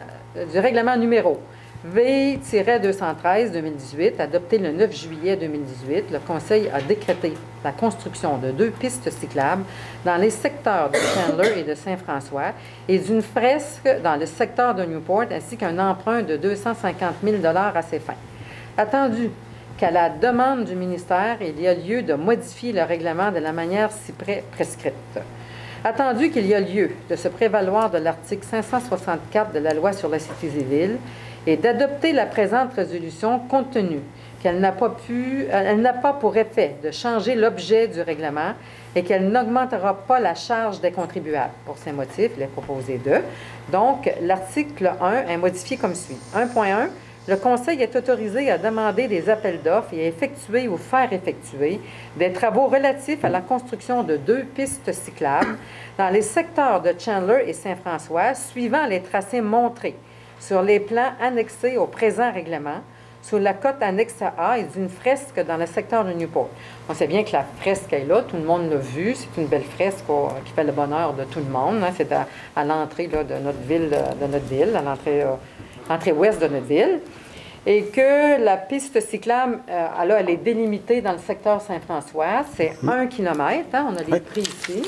numéro V-213-2018, adopté le 9 juillet 2018, le Conseil a décrété la construction de 2 pistes cyclables dans les secteurs de Chandler et de Saint-François et d'une fresque dans le secteur de Newport, ainsi qu'un emprunt de 250 000 à ces fins. Attendu qu'à la demande du ministère, il y a lieu de modifier le règlement de la manière ci-près prescrite. Attendu qu'il y a lieu de se prévaloir de l'article 564 de la Loi sur la Cité civile et d'adopter la présente résolution compte tenu qu'elle n'a pas pour effet de changer l'objet du règlement et qu'elle n'augmentera pas la charge des contribuables. Pour ces motifs, il est proposé de. Donc, l'article 1 est modifié comme suit. 1.1. Le Conseil est autorisé à demander des appels d'offres et à effectuer ou faire effectuer des travaux relatifs à la construction de 2 pistes cyclables dans les secteurs de Chandler et Saint-François, suivant les tracés montrés sur les plans annexés au présent règlement, sous la cote annexe A et d'une fresque dans le secteur de Newport. On sait bien que la fresque est là, tout le monde l'a vu, c'est une belle fresque qui fait le bonheur de tout le monde. Hein. C'est à l'entrée là, de notre ville, à l'entrée ouest de notre ville. Et que la piste cyclable, elle est délimitée dans le secteur Saint-François. C'est 1 km, on a les prix ici.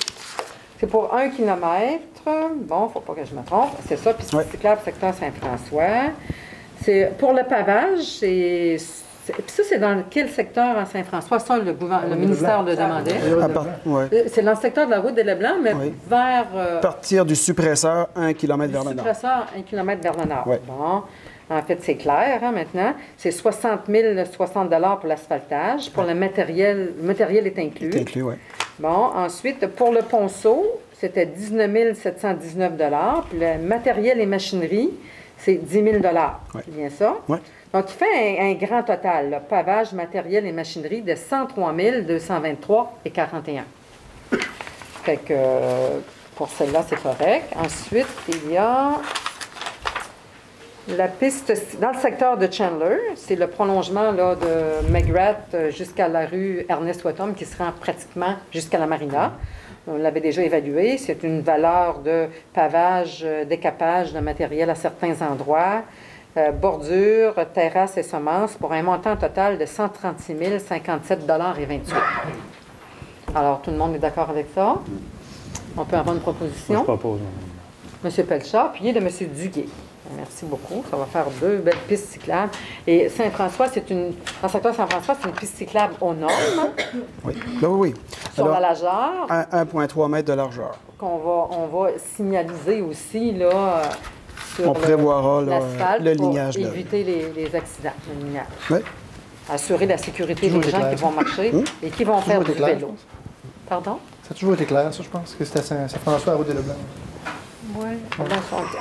C'est pour 1 km. Bon, il ne faut pas que je me trompe. C'est ça, piste cyclable, secteur Saint-François. C'est pour le pavage, puis ça, c'est dans quel secteur à Saint-François? Ça, le ministère le demandait. C'est dans le secteur de la route des Leblancs, mais vers... À partir du suppresseur, 1 km vers le nord. Suppresseur, 1 km vers le nord. Oui. Bon. En fait, c'est clair, maintenant. C'est 60 060 pour l'asphaltage. Pour le matériel est inclus. C'est inclus, oui. Bon, ensuite, pour le ponceau, c'était 19 719 Puis le matériel et machinerie, c'est 10 000 Oui. C'est bien ça? Oui. Donc, il fait un grand total, là, pavage, matériel et machinerie, de 103 223,41. Fait que pour celle-là, c'est correct. Ensuite, il y a la piste dans le secteur de Chandler. C'est le prolongement là, de McGrath jusqu'à la rue Ernest-Wetton qui se rend pratiquement jusqu'à la marina. On l'avait déjà évalué. C'est une valeur de pavage, décapage de matériel à certains endroits. Bordure, terrasse et semences pour un montant total de 136 057,28 $. Alors, tout le monde est d'accord avec ça? On peut avoir une proposition? Moi, je propose. M. Pelchard, puis il est de M. Duguay. Merci beaucoup. Ça va faire 2 belles pistes cyclables. Et Saint-François, dans le secteur Saint-François, c'est une piste cyclable aux normes. Oui. Ben oui. Sur la largeur. 1,3 mètre de largeur. On va signaliser aussi, là, sur on prévoira l'asphalte le lignage. Pour éviter les accidents, le lignage. Oui. Assurer la sécurité des gens qui vont marcher et qui vont faire du vélo. Pardon? Ça a toujours été clair, ça, je pense, que c'était Saint-François à Route-des-Leblanc. Oui.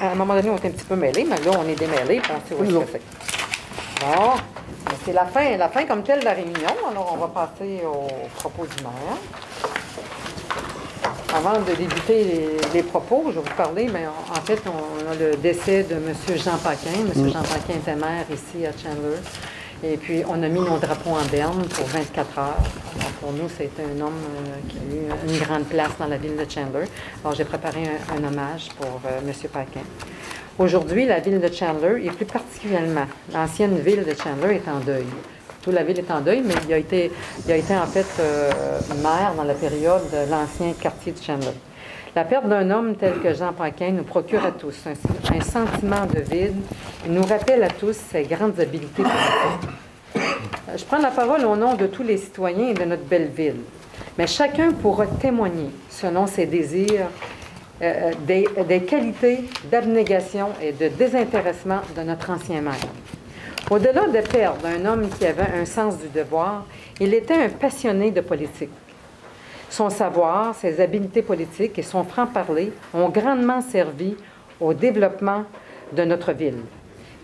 À un moment donné, on était un petit peu mêlés, mais là, on est démêlés, puis on sait où est-ce que c'est. Bon. C'est la fin comme telle de la réunion. Alors, on va passer au propos du maire. Avant de débuter les propos, je vais vous parler, mais en fait, on a le décès de M. Jean Paquin. M. Jean Paquin était maire ici à Chandler. Et puis, on a mis nos drapeaux en berne pour 24 heures. Alors, pour nous, c'est un homme qui a eu une grande place dans la ville de Chandler. Alors, j'ai préparé un hommage pour M. Paquin. Aujourd'hui, la ville de Chandler, et plus particulièrement l'ancienne ville de Chandler, est en deuil. Toute la ville est en deuil, mais il a été en fait maire dans la période de l'ancien quartier de Chandler. La perte d'un homme tel que Jean Paquin nous procure à tous un sentiment de vide et nous rappelle à tous ses grandes habiletés politiques. Je prends la parole au nom de tous les citoyens de notre belle ville, mais chacun pourra témoigner, selon ses désirs, des qualités d'abnégation et de désintéressement de notre ancien maire. Au-delà de perdre un homme qui avait un sens du devoir, il était un passionné de politique. Son savoir, ses habiletés politiques et son franc-parler ont grandement servi au développement de notre ville.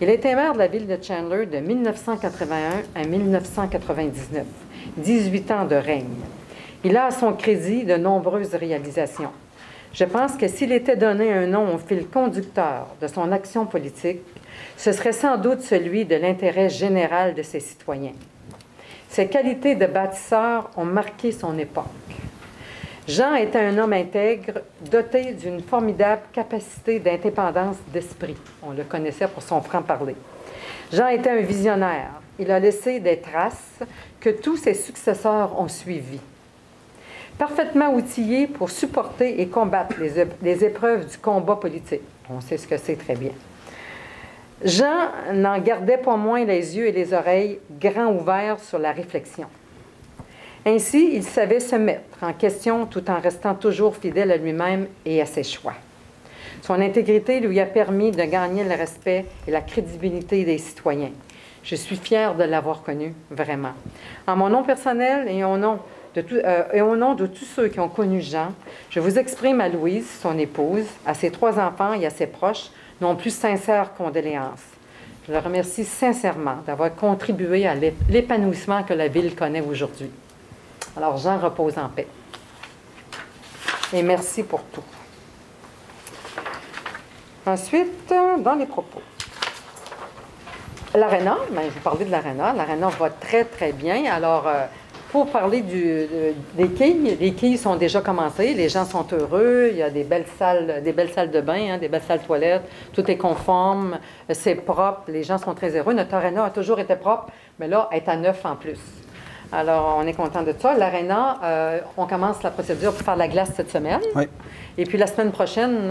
Il était maire de la ville de Chandler de 1981 à 1999, 18 ans de règne. Il a à son crédit de nombreuses réalisations. Je pense que s'il était donné un nom au fil conducteur de son action politique, ce serait sans doute celui de l'intérêt général de ses citoyens. Ses qualités de bâtisseur ont marqué son époque. Jean était un homme intègre, doté d'une formidable capacité d'indépendance d'esprit. On le connaissait pour son franc-parler. Jean était un visionnaire. Il a laissé des traces que tous ses successeurs ont suivies. Parfaitement outillé pour supporter et combattre les épreuves du combat politique. On sait ce que c'est très bien. Jean n'en gardait pas moins les yeux et les oreilles grands ouverts sur la réflexion. Ainsi, il savait se mettre en question tout en restant toujours fidèle à lui-même et à ses choix. Son intégrité lui a permis de gagner le respect et la crédibilité des citoyens. Je suis fière de l'avoir connu, vraiment. En mon nom personnel et au nom de tous ceux qui ont connu Jean, je vous exprime à Louise, son épouse, à ses 3 enfants et à ses proches, nos plus sincères condoléances. Je le remercie sincèrement d'avoir contribué à l'épanouissement que la ville connaît aujourd'hui. Alors, Jean repose en paix. Et merci pour tout. Ensuite, dans les propos. L'Arena, je vous parlais de l'Arena. L'Arena va très, très bien. Alors, pour parler des quilles, les quilles sont déjà commencées. Les gens sont heureux. Il y a des belles salles de bain, des belles salles toilettes. Tout est conforme. C'est propre. Les gens sont très heureux. Notre Arena a toujours été propre, mais là, elle est à neuf en plus. Alors, on est content de ça. L'Arena, on commence la procédure pour faire la glace cette semaine. Oui. Et puis, la semaine prochaine,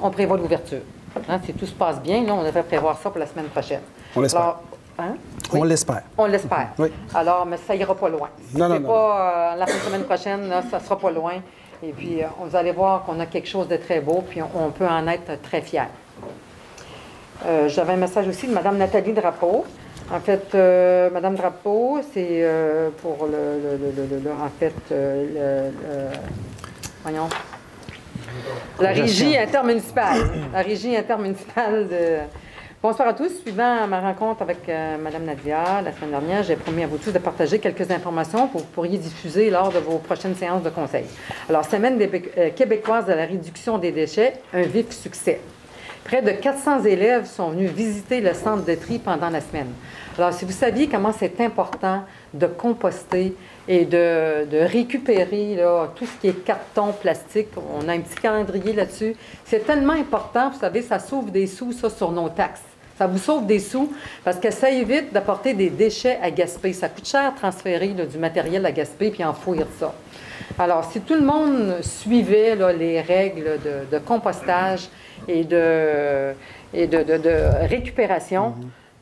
on prévoit l'ouverture. Hein, si tout se passe bien, là, on devrait prévoir ça pour la semaine prochaine. On l'espère. Alors, hein? On l'espère. On l'espère. Oui. Alors, mais ça ira pas loin. Non. La semaine prochaine, là, ça sera pas loin. Et puis, vous allez voir qu'on a quelque chose de très beau, puis on peut en être très fiers. J'avais un message aussi de Mme Nathalie Drapeau. En fait, Mme Drapeau, c'est pour la régie intermunicipale. La régie intermunicipale Bonsoir à tous. Suivant ma rencontre avec Mme Nadia la semaine dernière, j'ai promis à vous tous de partager quelques informations que vous pourriez diffuser lors de vos prochaines séances de conseil. Alors, Semaine québécoise de la réduction des déchets, un vif succès. Près de 400 élèves sont venus visiter le centre de tri pendant la semaine. Alors, si vous saviez comment c'est important de composter et de récupérer là, tout ce qui est carton, plastique, on a un petit calendrier là-dessus, c'est tellement important, vous savez, ça sauve des sous, ça, sur nos taxes. Ça vous sauve des sous parce que ça évite d'apporter des déchets à gaspiller. Ça coûte cher transférer là, du matériel à gaspiller puis enfouir ça. Alors, si tout le monde suivait là, les règles de compostage et de récupération,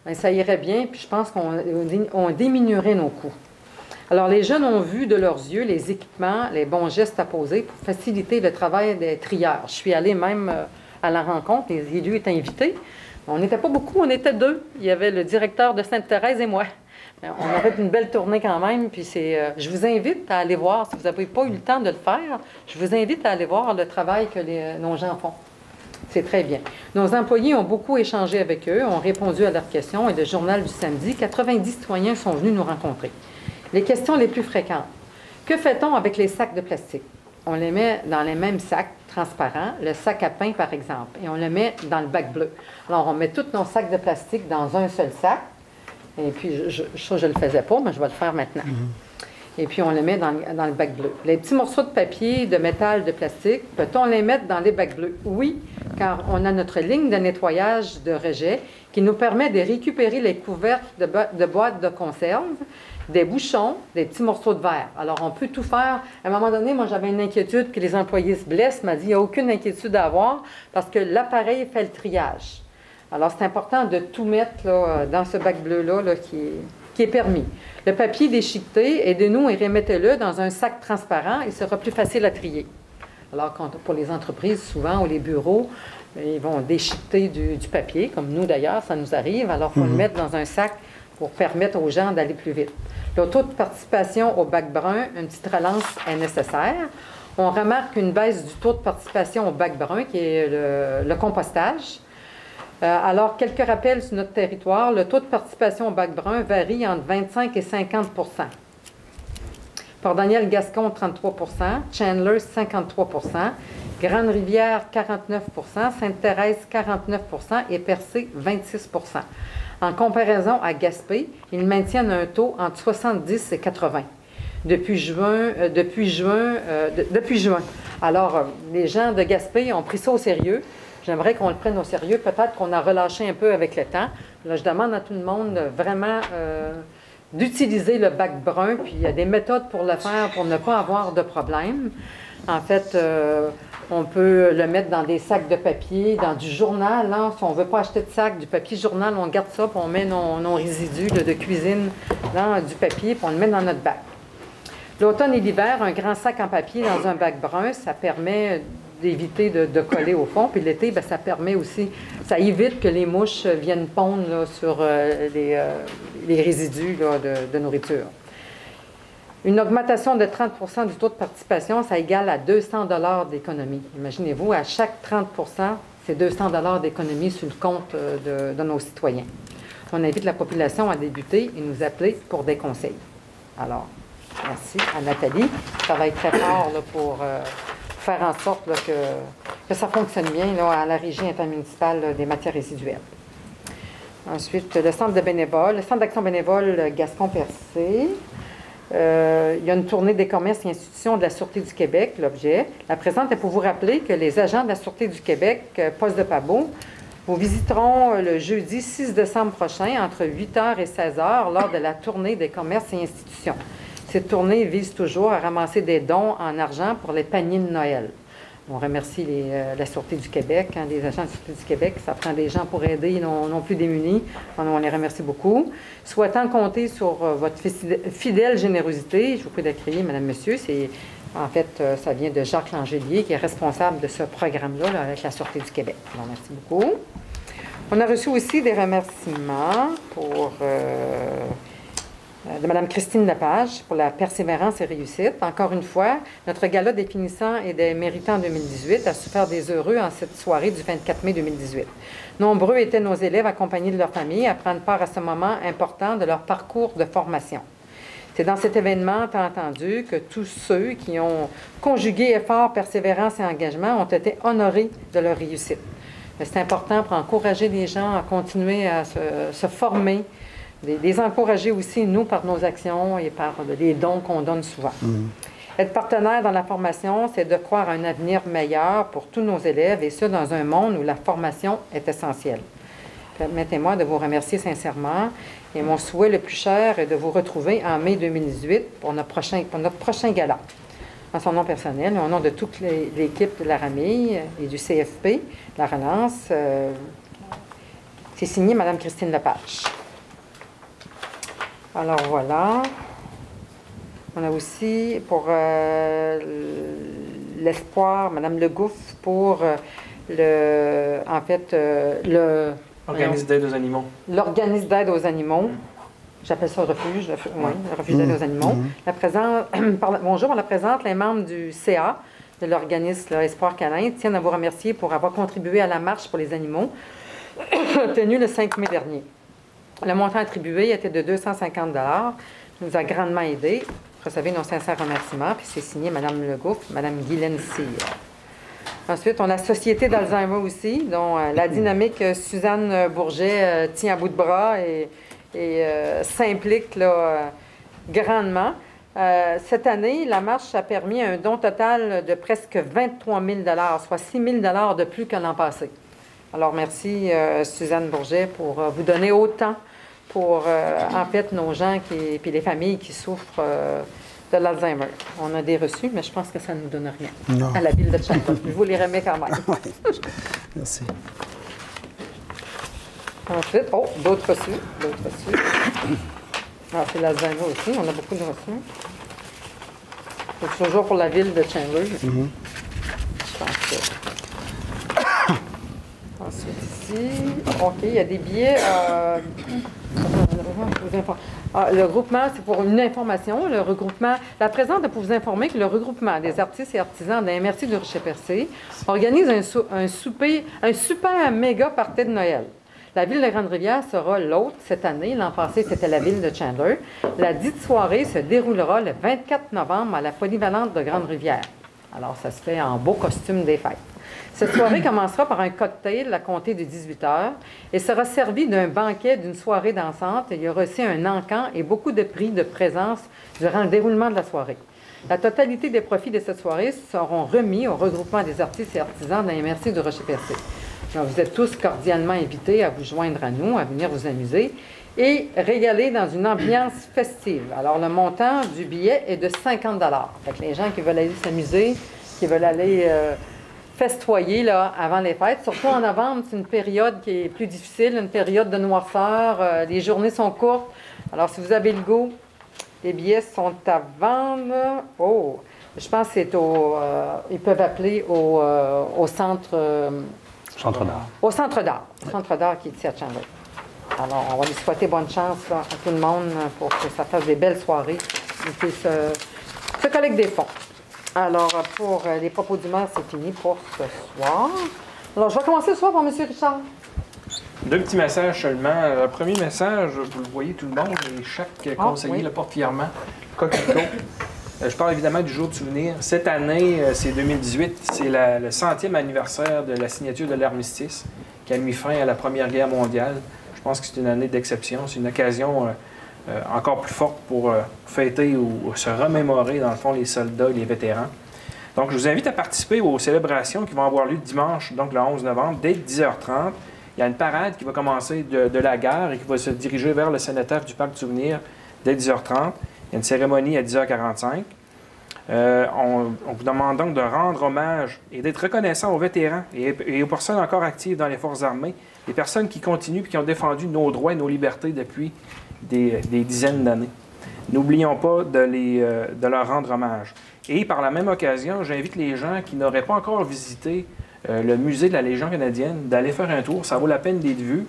bien, ça irait bien, puis je pense qu'on diminuerait nos coûts. Alors, les jeunes ont vu de leurs yeux les équipements, les bons gestes à poser pour faciliter le travail des trieurs. Je suis allée même à la rencontre, les élus étaient invités. On n'était pas beaucoup, on était 2. Il y avait le directeur de Sainte-Thérèse et moi. On a fait une belle tournée quand même, puis je vous invite à aller voir, si vous n'avez pas eu le temps de le faire, je vous invite à aller voir le travail que nos gens font. C'est très bien. Nos employés ont beaucoup échangé avec eux, ont répondu à leurs questions, et le journal du samedi, 90 citoyens sont venus nous rencontrer. Les questions les plus fréquentes. Que fait-on avec les sacs de plastique? On les met dans les mêmes sacs transparents, le sac à pain par exemple, et on le met dans le bac bleu. Alors, on met tous nos sacs de plastique dans un seul sac, et puis ça, je ne le faisais pas, mais je vais le faire maintenant. Et puis, on le met dans le bac bleu. Les petits morceaux de papier, de métal, de plastique, peut-on les mettre dans les bacs bleus? Oui, car on a notre ligne de nettoyage de rejet qui nous permet de récupérer les couvercles de boîtes de conserve, des bouchons, des petits morceaux de verre. Alors, on peut tout faire. À un moment donné, moi, j'avais une inquiétude que les employés se blessent. M'a dit, il n'y a aucune inquiétude à avoir parce que l'appareil fait le triage. Alors, c'est important de tout mettre là, dans ce bac bleu-là là, qui est permis. Le papier déchiqueté, aidez-nous et remettez-le dans un sac transparent. Il sera plus facile à trier. Alors, pour les entreprises, souvent, ou les bureaux, ils vont déchiqueter du papier, comme nous d'ailleurs, ça nous arrive. Alors, il faut le mettre dans un sac pour permettre aux gens d'aller plus vite. Le taux de participation au bac brun, une petite relance est nécessaire. On remarque une baisse du taux de participation au bac brun, qui est le compostage. Alors, quelques rappels sur notre territoire. Le taux de participation au bac brun varie entre 25 et 50 Port-Daniel-Gascon, 33 Chandler, 53 Grande-Rivière, 49 Sainte-Thérèse, 49 et Percé, 26 En comparaison à Gaspé, ils maintiennent un taux entre 70 et 80 depuis juin. Alors, les gens de Gaspé ont pris ça au sérieux. J'aimerais qu'on le prenne au sérieux. Peut-être qu'on a relâché un peu avec le temps. Là, je demande à tout le monde vraiment d'utiliser le bac brun. Puis, il y a des méthodes pour le faire pour ne pas avoir de problème. En fait, on peut le mettre dans des sacs de papier, dans du journal. Là, si on ne veut pas acheter de sac, du papier journal, on garde ça, puis on met nos résidus de cuisine dans du papier, puis on le met dans notre bac. L'automne et l'hiver, un grand sac en papier dans un bac brun, ça permet d'éviter de coller au fond. Puis l'été, bien, ça permet aussi, ça évite que les mouches viennent pondre là, sur les résidus là, de nourriture. Une augmentation de 30 du taux de participation, ça égale à 200 $ d'économie. Imaginez-vous, à chaque 30 c'est 200 $ d'économie sur le compte de nos citoyens. On invite la population à débuter et nous appeler pour des conseils. Alors, merci à Nathalie. Elle travaille très fort là, pour faire en sorte là, que ça fonctionne bien là, à la Régie intermunicipale là, des matières résiduelles. Ensuite, le centre d'action bénévole Gascon-Percé. Il y a une tournée des commerces et institutions de la Sûreté du Québec, l'objet. La présente est pour vous rappeler que les agents de la Sûreté du Québec, poste de Pabot, vous visiteront le jeudi 6 décembre prochain entre 8h et 16h lors de la tournée des commerces et institutions. Cette tournée vise toujours à ramasser des dons en argent pour les paniers de Noël. On remercie la Sûreté du Québec, les agents de la Sûreté du Québec. Ça prend des gens pour aider non plus démunis. On les remercie beaucoup. Souhaitant compter sur votre fidèle générosité, je vous prie d'écrire, Madame, Monsieur, en fait, ça vient de Jacques Langelier, qui est responsable de ce programme-là là, avec la Sûreté du Québec. Alors, merci beaucoup. On a reçu aussi des remerciements pour de Mme Christine Lepage pour la persévérance et réussite. Encore une fois, notre gala des finissants et des méritants 2018 a su faire des heureux en cette soirée du 24 mai 2018. Nombreux étaient nos élèves accompagnés de leur famille à prendre part à ce moment important de leur parcours de formation. C'est dans cet événement, tant entendu, que tous ceux qui ont conjugué effort, persévérance et engagement ont été honorés de leur réussite. C'est important pour encourager les gens à continuer à se former, les encourager aussi, nous, par nos actions et par les dons qu'on donne souvent. Être partenaire dans la formation, c'est de croire à un avenir meilleur pour tous nos élèves, et ce, dans un monde où la formation est essentielle. Permettez-moi de vous remercier sincèrement, et mon souhait le plus cher est de vous retrouver en mai 2018 pour notre prochain gala. En son nom personnel et au nom de toute l'équipe de la Ramille et du CFP, la Relance, c'est signé Mme Christine Lepage. Alors voilà. On a aussi pour l'espoir, Mme Le Gouffre, pour L'organisme d'aide aux animaux. L'organisme d'aide aux animaux. J'appelle ça le refuge, oui, le refuge d'aide aux animaux. Bonjour, on la présente, les membres du CA, de l'organisme Espoir Canin, tiennent à vous remercier pour avoir contribué à la marche pour les animaux, tenue le 5 mai dernier. Le montant attribué était de 250 $. Nous a grandement aidés. Recevez nos sincères remerciements, puis c'est signé Mme Le Gouffre, Mme Guylaine Cyr. Ensuite, on a la Société d'Alzheimer aussi, dont la dynamique Suzanne Bourget tient à bout de bras et s'implique grandement. Cette année, la marche a permis un don total de presque 23 000 $, soit 6 000 $ de plus que l'an passé. Alors, merci Suzanne Bourget pour vous donner autant pour, en fait, nos gens et puis les familles qui souffrent de l'Alzheimer. On a des reçus, mais je pense que ça ne nous donne rien Non. à la ville de Chapel. Je vous les remets quand même. Oui. Merci. Ensuite, d'autres reçus. Alors, c'est l'Alzheimer aussi. On a beaucoup de reçus. C'est toujours pour la ville de Chandler. Je pense que... Ensuite, ici... OK, il y a des billets... le regroupement, c'est pour une information. Le regroupement, la présente est pour vous informer que le regroupement des artistes et artisans de la MRC de Rocher-Percé organise un super méga party de Noël. La ville de Grande-Rivière sera l'hôte cette année. L'an passé, c'était la ville de Chandler. La dite soirée se déroulera le 24 novembre à la Polyvalente de Grande-Rivière. Alors, ça se fait en beau costume des fêtes. Cette soirée commencera par un cocktail à compter de 18 h et sera servie d'un banquet d'une soirée dansante. Il y aura aussi un encan et beaucoup de prix de présence durant le déroulement de la soirée. La totalité des profits de cette soirée seront remis au regroupement des artistes et artisans de la MRC de Rocher-Percé. Donc, vous êtes tous cordialement invités à vous joindre à nous, à venir vous amuser et régaler dans une ambiance festive. Alors, le montant du billet est de 50 $. Fait que les gens qui veulent aller s'amuser, qui veulent aller festoyer là, avant les fêtes, surtout en novembre, c'est une période qui est plus difficile, une période de noirceur, les journées sont courtes. Alors, si vous avez le goût, les billets sont à vendre. Oh, je pense que c'est ils peuvent appeler au centre... Centre d'art. Au Centre d'art. Centre d'art qui est ici à Chandler. Alors, on va lui souhaiter bonne chance là, à tout le monde pour que ça fasse des belles soirées et qu'ils se collectent des fonds. Alors, pour les propos du maire, c'est fini pour ce soir. Alors, je vais commencer ce soir par M. Richard. Deux petits messages seulement. Le premier message, vous le voyez tout le monde, et chaque conseiller le porte fièrement. Coquelicot. Je parle évidemment du jour de souvenir. Cette année, c'est 2018, c'est le 100e anniversaire de la signature de l'armistice qui a mis fin à la Première Guerre mondiale. Je pense que c'est une année d'exception. C'est une occasion encore plus forte pour fêter ou se remémorer, dans le fond, les soldats et les vétérans. Donc, je vous invite à participer aux célébrations qui vont avoir lieu dimanche, donc le 11 novembre, dès 10h30. Il y a une parade qui va commencer de la gare et qui va se diriger vers le cénotaphe du Parc du Souvenir dès 10h30. Il y a une cérémonie à 10h45. On vous demande donc de rendre hommage et d'être reconnaissant aux vétérans et aux personnes encore actives dans les forces armées, les personnes qui continuent et qui ont défendu nos droits et nos libertés depuis des dizaines d'années. N'oublions pas de leur rendre hommage. Et par la même occasion, j'invite les gens qui n'auraient pas encore visité le musée de la Légion canadienne d'aller faire un tour. Ça vaut la peine d'être vu.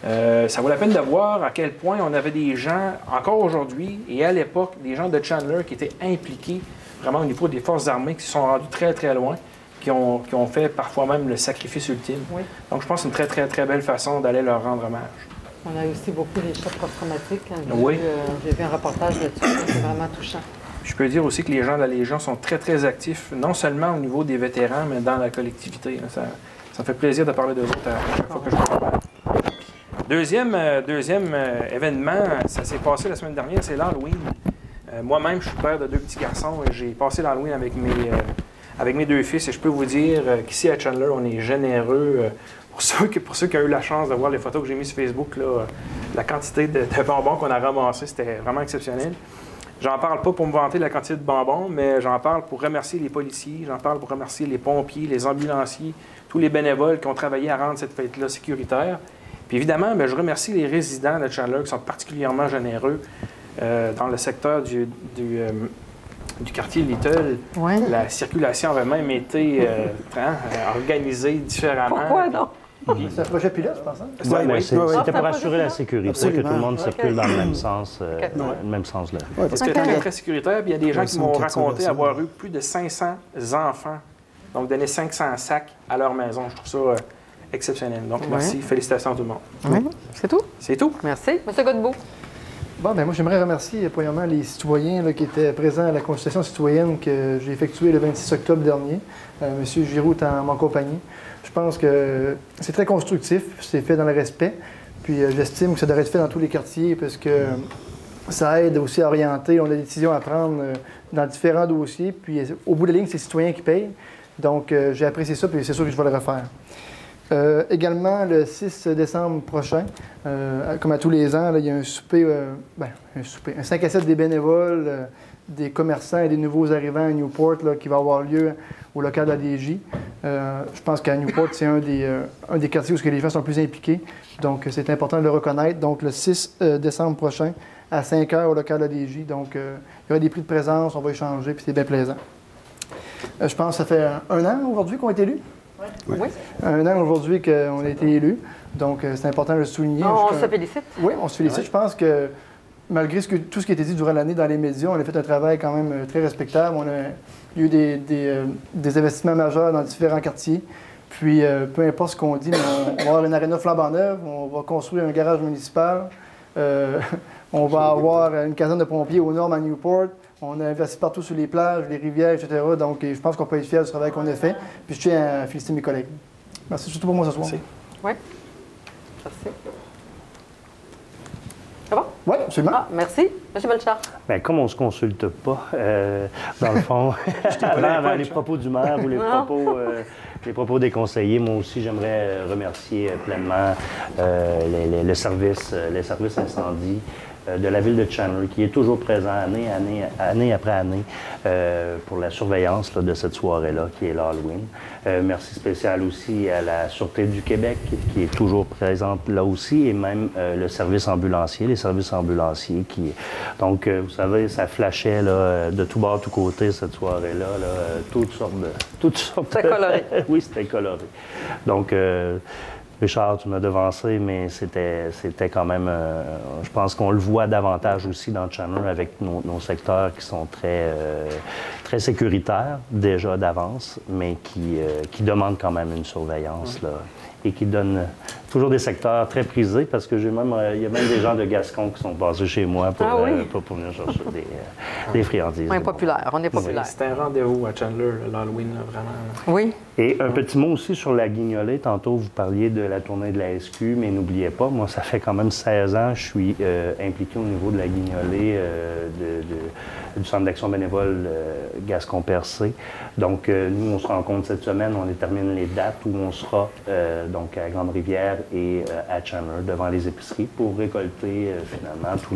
Ça vaut la peine de voir à quel point on avait des gens, encore aujourd'hui et à l'époque, des gens de Chandler qui étaient impliqués vraiment au niveau des forces armées, qui se sont rendus très, très loin, qui ont fait parfois même le sacrifice ultime. Oui. Donc, je pense que c'est une très, très, très belle façon d'aller leur rendre hommage. On a aussi beaucoup les chocs post-traumatiques. Oui. J'ai vu un reportage là-dessus, c'est vraiment touchant. Je peux dire aussi que les gens de la Légion sont très, très actifs, non seulement au niveau des vétérans, mais dans la collectivité. Ça me fait plaisir de parler d'eux autres à chaque fois que je peux parler. Deuxième événement, ça s'est passé la semaine dernière, c'est l'Halloween. Moi-même, je suis père de 2 petits garçons et j'ai passé l'Halloween avec mes 2 fils. Et je peux vous dire qu'ici à Chandler, on est généreux. Pour ceux qui ont eu la chance de voir les photos que j'ai mises sur Facebook, là, la quantité de bonbons qu'on a ramassés, c'était vraiment exceptionnel. J'en parle pas pour me vanter de la quantité de bonbons, mais j'en parle pour remercier les policiers, j'en parle pour remercier les pompiers, les ambulanciers, tous les bénévoles qui ont travaillé à rendre cette fête-là sécuritaire. Puis évidemment, bien, je remercie les résidents de Chandler qui sont particulièrement généreux dans le secteur du quartier Little. Ouais. La circulation avait même été organisée différemment. Pourquoi non? C'est un projet pilote, je pense. Hein? C'était pour assurer la sécurité, que tout le monde circule dans le même sens, le même sens là. Ouais, Parce que c'est très sécuritaire, puis il y a des gens qui m'ont raconté avoir eu plus de 500 enfants, donc donner 500 sacs à leur maison. Je trouve ça exceptionnel. Donc merci, félicitations à tout le monde. Oui. C'est tout? C'est tout. Merci. Monsieur Godbout. Bon, ben moi, j'aimerais remercier, premièrement, les citoyens là, qui étaient présents à la consultation citoyenne que j'ai effectuée le 26 octobre dernier. Monsieur Giroux est en ma compagnie. Je pense que c'est très constructif, c'est fait dans le respect. Puis j'estime que ça devrait être fait dans tous les quartiers parce que ça aide aussi à orienter. On a des décisions à prendre dans différents dossiers. Puis au bout de la ligne, c'est les citoyens qui payent. Donc j'ai apprécié ça, puis c'est sûr que je vais le refaire. Également, le 6 décembre prochain, comme à tous les ans, là, il y a un souper, un 5 à 7 des bénévoles, des commerçants et des nouveaux arrivants à Newport là, qui va avoir lieu au local de la DJ. Je pense qu'à Newport, c'est un des quartiers où les gens sont plus impliqués. Donc, c'est important de le reconnaître. Donc, le 6 décembre prochain, à 5 h au local de la DJ. Donc, il y aura des prix de présence, on va échanger, puis c'est bien plaisant. Je pense que ça fait un an aujourd'hui qu'on a été élus. Oui. Un an aujourd'hui qu'on a été élus. Donc, c'est important de le souligner. On se félicite. Oui, on se félicite. Je pense que malgré tout ce qui a été dit durant l'année dans les médias, on a fait un travail quand même très respectable. On a eu des investissements majeurs dans différents quartiers. Puis, peu importe ce qu'on dit, mais on va avoir une aréna flambant neuve, on va construire un garage municipal, on va avoir une caserne de pompiers aux normes à Newport. On a investi partout sur les plages, les rivières, etc. Donc, je pense qu'on peut être fiers du travail qu'on a fait. Puis, je tiens à féliciter mes collègues. Merci surtout pour moi ce soir. Merci. Oui. Merci. Ça va? Oui, absolument. Ah, merci. Monsieur Belchard. Bien, comme on ne se consulte pas, dans le fond, avant les propos du maire ou les propos des conseillers, moi aussi, j'aimerais remercier pleinement les services incendie de la ville de Chandler, qui est toujours présent année après année pour la surveillance là, de cette soirée-là, qui est l'Halloween. Merci spécial aussi à la Sûreté du Québec, qui est toujours présente là aussi, et même le service ambulancier, les services ambulanciers qui... Donc, vous savez, ça flashait là, de tout bord, tout côté, cette soirée-là, là, toutes sortes C'était coloré. Oui, c'était coloré. Donc, Richard, tu m'as devancé, mais c'était quand même... je pense qu'on le voit davantage aussi dans Chandler avec nos secteurs qui sont très sécuritaires, déjà d'avance, mais qui demandent quand même une surveillance, là, et qui donnent toujours des secteurs très prisés, parce que il y a même des gens de Gascon qui sont passés chez moi pour venir chercher des friandises. On est populaire, on est populaire. C'est un rendez-vous à Chandler, l'Halloween, vraiment. Oui. Et un petit mot aussi sur la guignolée. Tantôt, vous parliez de la tournée de la SQ, mais n'oubliez pas, moi, ça fait quand même 16 ans que je suis impliqué au niveau de la guignolée du Centre d'action bénévole Gascon-Percé. Donc, nous, on se rencontre cette semaine, on détermine les dates où on sera donc à Grande-Rivière et à Chandler, devant les épiceries, pour récolter finalement tous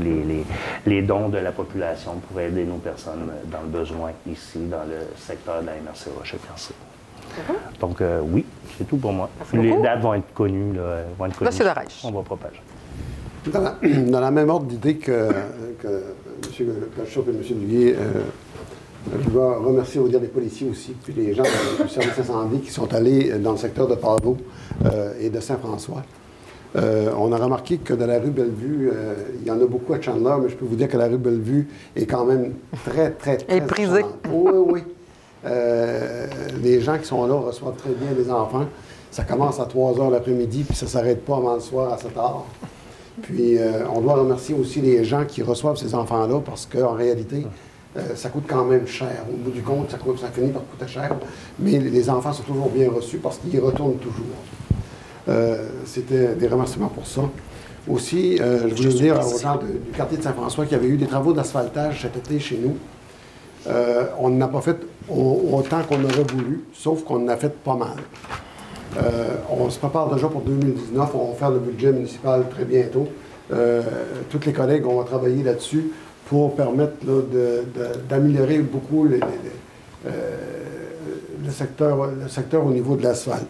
les dons de la population pour aider nos personnes dans le besoin ici, dans le secteur de la MRC Rocher-Percé. Donc, oui, c'est tout pour moi. Les dates vont être connues. Monsieur Darèche. On va propager. Dans la même ordre d'idée que M. Pelchaud et M. Duguay, je dois remercier au dire des policiers aussi, puis les gens du service incendie qui sont allés dans le secteur de Pavot et de Saint-François. On a remarqué que dans la rue Bellevue, il y en a beaucoup à Chandler, mais je peux vous dire que la rue Bellevue est quand même très, très, très... Et prisée. Oui, oui. Les gens qui sont là reçoivent très bien les enfants. Ça commence à 3 h l'après-midi, puis ça ne s'arrête pas avant le soir à 7 h. Puis on doit remercier aussi les gens qui reçoivent ces enfants-là, parce qu'en réalité, ça coûte quand même cher. Au bout du compte, ça finit par coûter cher. Mais les enfants sont toujours bien reçus parce qu'ils y retournent toujours. C'était des remerciements pour ça. Aussi, je voulais dire aux gens du quartier de Saint-François qu'il y avait eu des travaux d'asphaltage cet été chez nous. On n'a pas fait autant qu'on aurait voulu, sauf qu'on en a fait pas mal. On se prépare déjà pour 2019, on va faire le budget municipal très bientôt. Tous les collègues, on va travailler là-dessus pour permettre d'améliorer beaucoup le secteur au niveau de l'asphalte.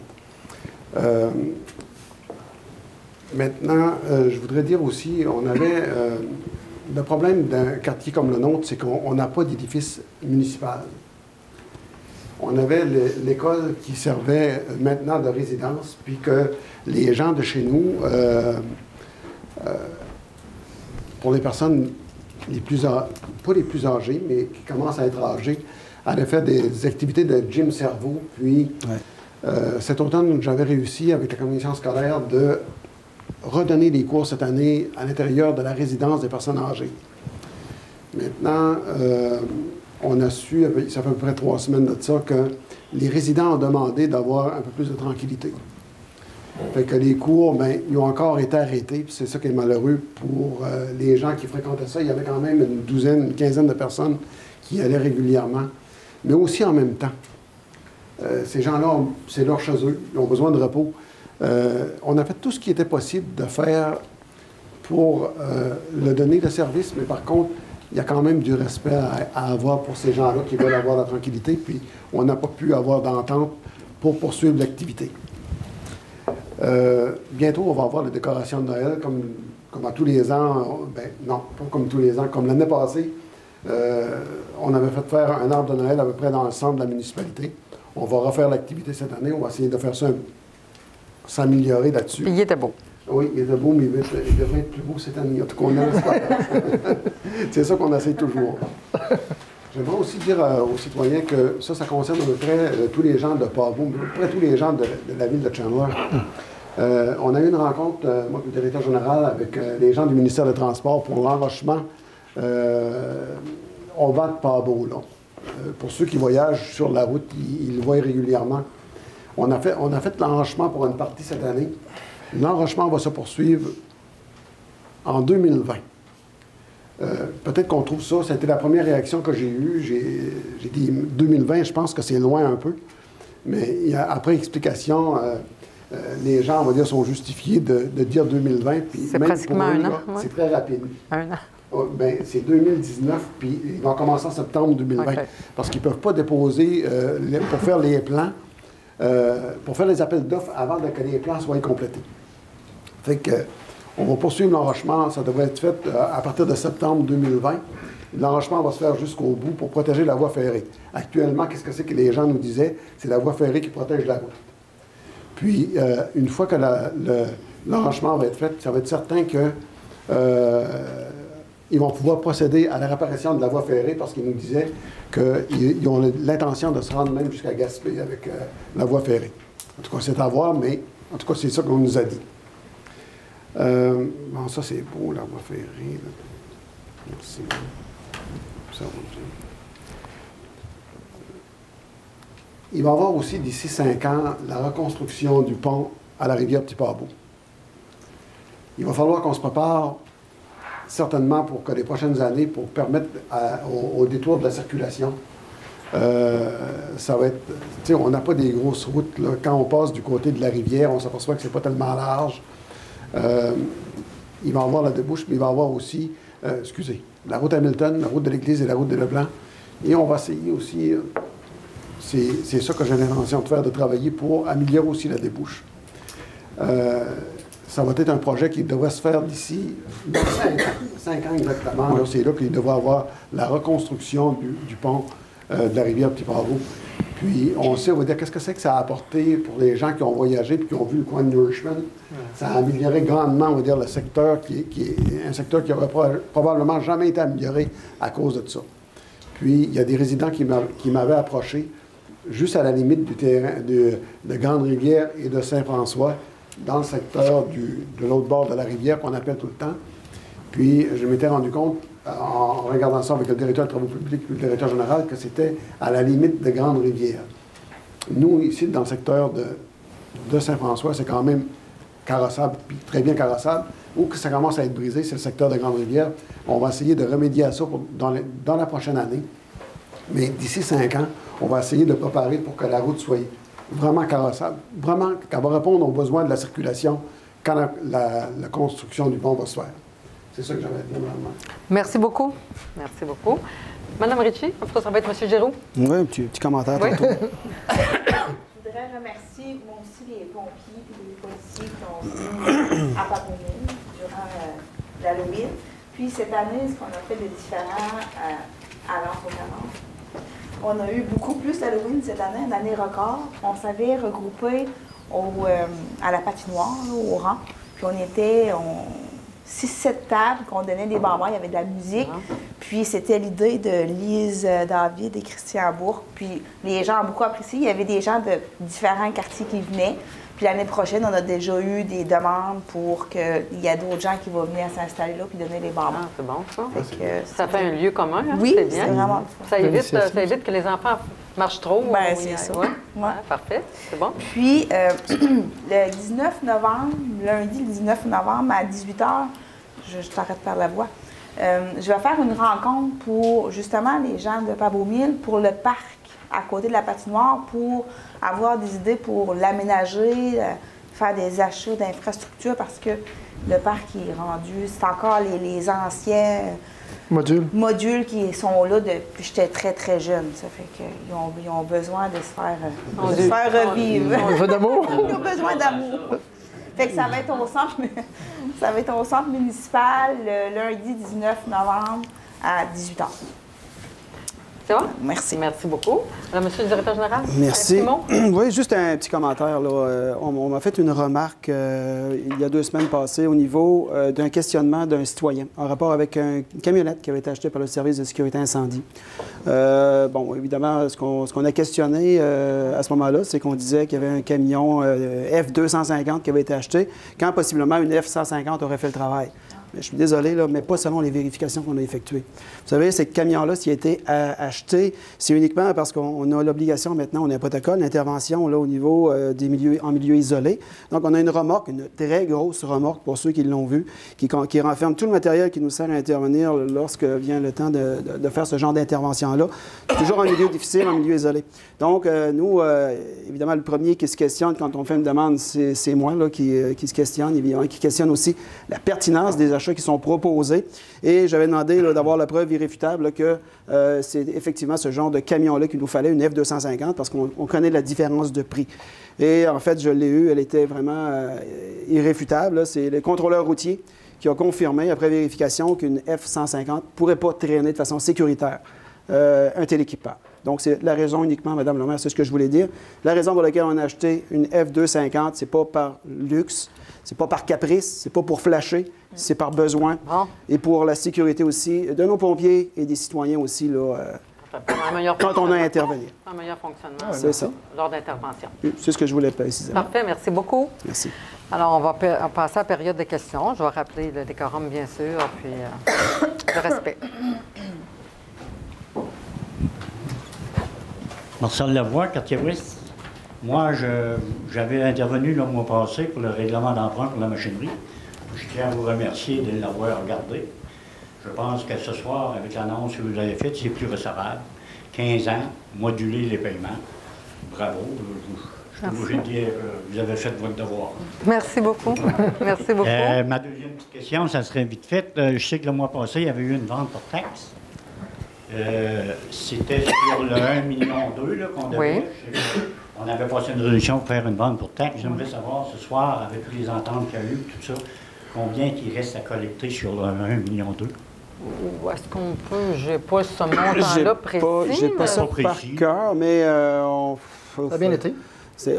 Maintenant, je voudrais dire aussi, on avait le problème d'un quartier comme le nôtre, c'est qu'on n'a pas d'édifice municipal. On avait l'école qui servait maintenant de résidence, puis que les gens de chez nous, pour les personnes pas les plus âgées, mais qui commencent à être âgées, allaient faire des activités de gym cerveau. Puis cet automne, j'avais réussi avec la commission scolaire de redonner des cours cette année à l'intérieur de la résidence des personnes âgées. Maintenant, on a su, ça fait à peu près 3 semaines de ça, que les résidents ont demandé d'avoir un peu plus de tranquillité. Fait que les cours, bien, ils ont encore été arrêtés, puis c'est ça qui est malheureux pour les gens qui fréquentaient ça. Il y avait quand même une quinzaine de personnes qui allaient régulièrement, mais aussi en même temps. Ces gens-là, c'est leur chez eux, ils ont besoin de repos. On a fait tout ce qui était possible de faire pour leur donner le service, mais par contre, il y a quand même du respect à avoir pour ces gens-là qui veulent avoir la tranquillité, puis on n'a pas pu avoir d'entente pour poursuivre l'activité. Bientôt, on va avoir les décorations de Noël, comme à tous les ans. Ben, non, pas comme tous les ans, comme l'année passée. On avait fait faire un arbre de Noël à peu près dans le centre de la municipalité. On va refaire l'activité cette année. On va essayer de faire ça, s'améliorer là-dessus. Puis il était beau. Oui, il était beau, mais il devrait être plus beau cette année. En tout cas, on l'espère. C'est ça qu'on essaie toujours. J'aimerais aussi dire aux citoyens que ça concerne à peu près tous les gens de Pabot, à peu près tous les gens de la ville de Chandler. On a eu une rencontre, moi, le directeur général, avec les gens du ministère des Transports pour l'enrochement au bas de Pabot. Pour ceux qui voyagent sur la route, ils le voient régulièrement. On a fait l'enrochement pour une partie cette année. L'enrochement va se poursuivre en 2020. Peut-être qu'on trouve ça, c'était la première réaction que j'ai eue. J'ai dit 2020, je pense que c'est loin un peu. Mais après explication, les gens, on va dire, sont justifiés de dire 2020. C'est pratiquement un an. C'est très rapide. Un an. Bien, c'est 2019, puis ils vont commencer en septembre 2020. Okay. Parce qu'ils ne peuvent pas déposer pour faire les plans, pour faire les appels d'offres avant que les plans soient complétés. Fait que, on va poursuivre l'enrochement. Ça devrait être fait à partir de septembre 2020. L'enrochement va se faire jusqu'au bout pour protéger la voie ferrée. Actuellement, qu'est-ce que c'est que les gens nous disaient? C'est la voie ferrée qui protège la route. Puis, une fois que l'enrochement va être fait, ça va être certain que ils vont pouvoir procéder à la réparation de la voie ferrée parce qu'ils nous disaient qu'ils ont l'intention de se rendre même jusqu'à Gaspé avec la voie ferrée. En tout cas, c'est à voir, mais en tout cas, c'est ça qu'on nous a dit. Bon, ça, c'est beau, la voie ferrée. Là. Merci. Ça, il va y avoir aussi, d'ici 5 ans, la reconstruction du pont à la rivière Petit-Pabot. Il va falloir qu'on se prépare certainement pour que les prochaines années, pour permettre au détour de la circulation, ça va être... Tu sais, on n'a pas des grosses routes. Là. Quand on passe du côté de la rivière, on s'aperçoit que c'est pas tellement large. Il va y avoir la débouche, mais il va y avoir aussi, la route Hamilton, la route de l'Église et la route de Leblanc. Et on va essayer aussi, c'est ça que j'ai l'intention de faire, de travailler pour améliorer aussi la débouche. Ça va être un projet qui devrait se faire d'ici 5 ans exactement. C'est là qu'il devrait avoir la reconstruction du pont de la rivière Petit-Pabot. Puis, on sait, on va dire, qu'est-ce que c'est que ça a apporté pour les gens qui ont voyagé et qui ont vu le coin de Nourishment. Ça a amélioré grandement, on va dire, le secteur, qui est un secteur qui n'aurait probablement jamais été amélioré à cause de ça. Puis, il y a des résidents qui m'avaient approché, juste à la limite du terrain de Grande-Rivière et de Saint-François, dans le secteur de l'autre bord de la rivière, qu'on appelle tout le temps. Puis, je m'étais rendu compte, en regardant ça avec le directeur des travaux publics et le directeur général, que c'était à la limite de Grande-Rivière. Nous, ici, dans le secteur de Saint-François, c'est quand même carrossable, puis très bien carrossable. Où que ça commence à être brisé, c'est le secteur de Grande-Rivière. On va essayer de remédier à ça dans la prochaine année. Mais d'ici 5 ans, on va essayer de préparer pour que la route soit vraiment carrossable, vraiment qu'elle va répondre aux besoins de la circulation quand la construction du pont va se faire. C'est ça que j'avais à dire, normalement. Merci beaucoup. Merci beaucoup. Madame Ritchie, je pense que ça va être M. Giroux. Oui, un petit commentaire. Oui. Tantôt. Je voudrais remercier moi aussi les pompiers et les policiers qui ont venu à Papounet durant l'Halloween. Puis cette année, ce qu'on a fait de différent à l'Enfant-Canon, on a eu beaucoup plus d'Halloween cette année, une année record. On s'avait regroupé à la patinoire, là, au rang. Puis on était 6-7 tables, qu'on donnait des bonbons, il y avait de la musique. Puis c'était l'idée de Lise David et Christian Bourque. Puis les gens ont beaucoup apprécié. Il y avait des gens de différents quartiers qui venaient. Puis l'année prochaine, on a déjà eu des demandes pour qu'il y ait d'autres gens qui vont venir s'installer là puis donner les bonbons. Ah, c'est bon, ça. Ça fait un lieu commun, hein? Oui, c'est bien. c'est vraiment Ça évite que les enfants marchent trop. Ben, c'est ça. Ouais. Ouais. Ouais, parfait, c'est bon. Puis, le 19 novembre, lundi, le 19 novembre, à 18h, je t'arrête par la voix, je vais faire une rencontre pour, justement, les gens de Pabeaumille pour le parc à côté de la patinoire pour avoir des idées pour l'aménager, faire des achats d'infrastructures parce que le parc est rendu, c'est encore les anciens modules qui sont là depuis j'étais très, très jeune. Ça fait qu'ils ont besoin de se faire revivre. Ils ont besoin d'amour. Ils ont besoin d'amour. Fait que ça va être au centre municipal le lundi 19 novembre à 18h. C'est bon? Merci. Merci beaucoup. Alors, monsieur le directeur général? Merci. Simon? Oui, juste un petit commentaire. Là. On m'a fait une remarque il y a 2 semaines passées au niveau d'un questionnement d'un citoyen en rapport avec une camionnette qui avait été achetée par le service de sécurité incendie. Bon, évidemment, ce qu'on a questionné à ce moment-là, c'est qu'on disait qu'il y avait un camion F250 qui avait été acheté, quand possiblement une F150 aurait fait le travail. Je suis désolé, là, mais pas selon les vérifications qu'on a effectuées. Vous savez, ces camions-là, s'il a été acheté, c'est uniquement parce qu'on a l'obligation maintenant, on a un protocole d'intervention au niveau des milieux, en milieu isolé. Donc, on a une remorque, une très grosse remorque pour ceux qui l'ont vu, qui renferme tout le matériel qui nous sert à intervenir lorsque vient le temps de faire ce genre d'intervention-là. Toujours en milieu difficile, en milieu isolé. Donc, nous, évidemment, le premier qui se questionne quand on fait une demande, c'est moi là, qui se questionne, évidemment, qui questionne aussi la pertinence des achats qui sont proposés. Et j'avais demandé d'avoir la preuve irréfutable là, que c'est effectivement ce genre de camion-là qu'il nous fallait, une F250, parce qu'on connaît la différence de prix. Et en fait, je l'ai eue, elle était vraiment irréfutable. C'est le contrôleur routier qui a confirmé, après vérification, qu'une F150 ne pourrait pas traîner de façon sécuritaire un télééquipement. Donc, c'est la raison uniquement, Mme le maire, c'est ce que je voulais dire. La raison pour laquelle on a acheté une F250, c'est pas par luxe, c'est pas par caprice, c'est pas pour flasher, c'est par besoin. Bon. Et pour la sécurité aussi de nos pompiers et des citoyens aussi, là, quand on a à intervenir. Un meilleur fonctionnement c'est ça. Lors d'intervention. C'est ce que je voulais préciser. Parfait, merci beaucoup. Merci. Alors, on va passer à la période de questions. Je vais rappeler le décorum, bien sûr, puis le respect. Marcel Lavoie, quartier ouest. Moi, j'avais intervenu le mois passé pour le règlement d'emprunt pour la machinerie. Je tiens à vous remercier de l'avoir regardé. Je pense que ce soir, avec l'annonce que vous avez faite, c'est plus recevable. 15 ans, moduler les paiements. Bravo. Je suis obligé de dire que vous avez fait votre devoir. Merci beaucoup. Merci beaucoup. Ma deuxième petite question, ça serait vite fait. Je sais que le mois passé, il y avait eu une vente pour taxe. C'était sur le 1,2 million qu'on devait. Oui. On avait passé une résolution pour faire une vente pour taxe. J'aimerais savoir ce soir, avec toutes les ententes qu'il y a eu, tout ça, combien il reste à collecter sur le 1,2 million? Ou est-ce qu'on peut... J'ai pas ce montant-là précis. J'ai pas ça précis. par cœur, mais Ça a bien été.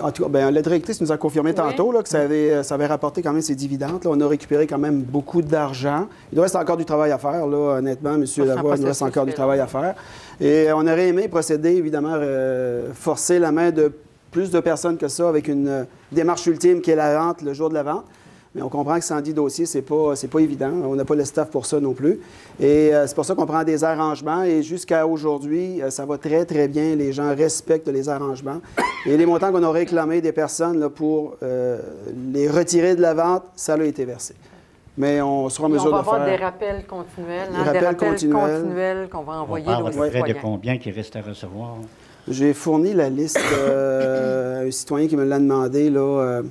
En tout cas, la directrice nous a confirmé tantôt là, que ça avait rapporté quand même ses dividendes. Là. On a récupéré quand même beaucoup d'argent. Il nous reste encore du travail à faire, là, honnêtement, M. Lavoie, il nous reste encore du travail à faire. Et on aurait aimé procéder, évidemment, forcer la main de plus de personnes que ça avec une démarche ultime qui est la vente le jour de la vente. Mais on comprend que 110 dossiers, c'est pas évident. On n'a pas le staff pour ça non plus. Et c'est pour ça qu'on prend des arrangements. Et jusqu'à aujourd'hui, ça va très, très bien. Les gens respectent les arrangements. Et les montants qu'on a réclamés des personnes là, pour les retirer de la vente, ça a été versé. Mais on sera en mesure de faire... On va avoir des rappels continuels. Des rappels continuels qu'on va envoyer On parle à aux peu près de citoyens. combien qui reste à recevoir? J'ai fourni la liste à un citoyen qui me l'a demandé. Là,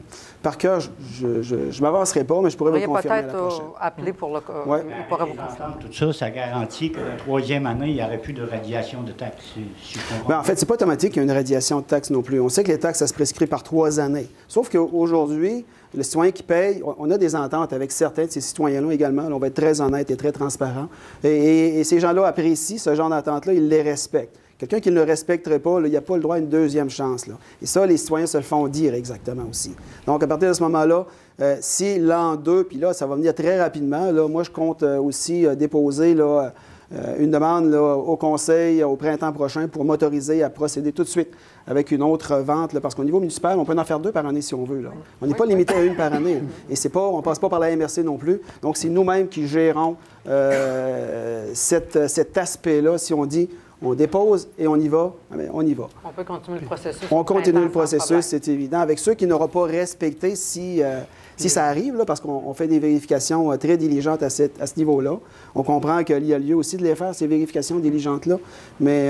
par cœur, je ne m'avancerai pas, mais je pourrais vous le confirmer à la prochaine. Peut-être appeler pour le... Ouais. on pourra vous confirmer. Entendre tout ça, ça garantit que la troisième année, il n'y aurait plus de radiation de taxes. Si je comprends. Bien, en fait, c'est pas automatique qu'il y ait une radiation de taxes non plus. On sait que les taxes, ça se prescrit par 3 années. Sauf qu'aujourd'hui, le citoyen qui paye, on a des ententes avec certains de ces citoyens-là également. Là, on va être très honnête et très transparent. Et ces gens-là apprécient ce genre d'entente-là, ils les respectent. Quelqu'un qui ne le respecterait pas, là, il n'y a pas le droit à une deuxième chance. Là. Et ça, les citoyens se le font dire exactement aussi. Donc, à partir de ce moment-là, si l'an 2, puis là, ça va venir très rapidement, là, moi, je compte aussi déposer là, une demande là, au Conseil au printemps prochain pour m'autoriser à procéder tout de suite avec une autre vente, là, parce qu'au niveau municipal, on peut en faire 2 par année si on veut. Là. On n'est pas limité à 1 par année. Et on ne passe pas par la MRC non plus. Donc, c'est nous-mêmes qui gérons cet aspect-là. Si on dit on dépose et on y va, on y va. On peut continuer le processus. On continue le processus, c'est évident. Avec ceux qui n'auront pas respecté, si ça arrive, là, parce qu'on fait des vérifications très diligentes à ce niveau-là. On comprend qu'il y a lieu aussi de les faire, ces vérifications diligentes-là, mais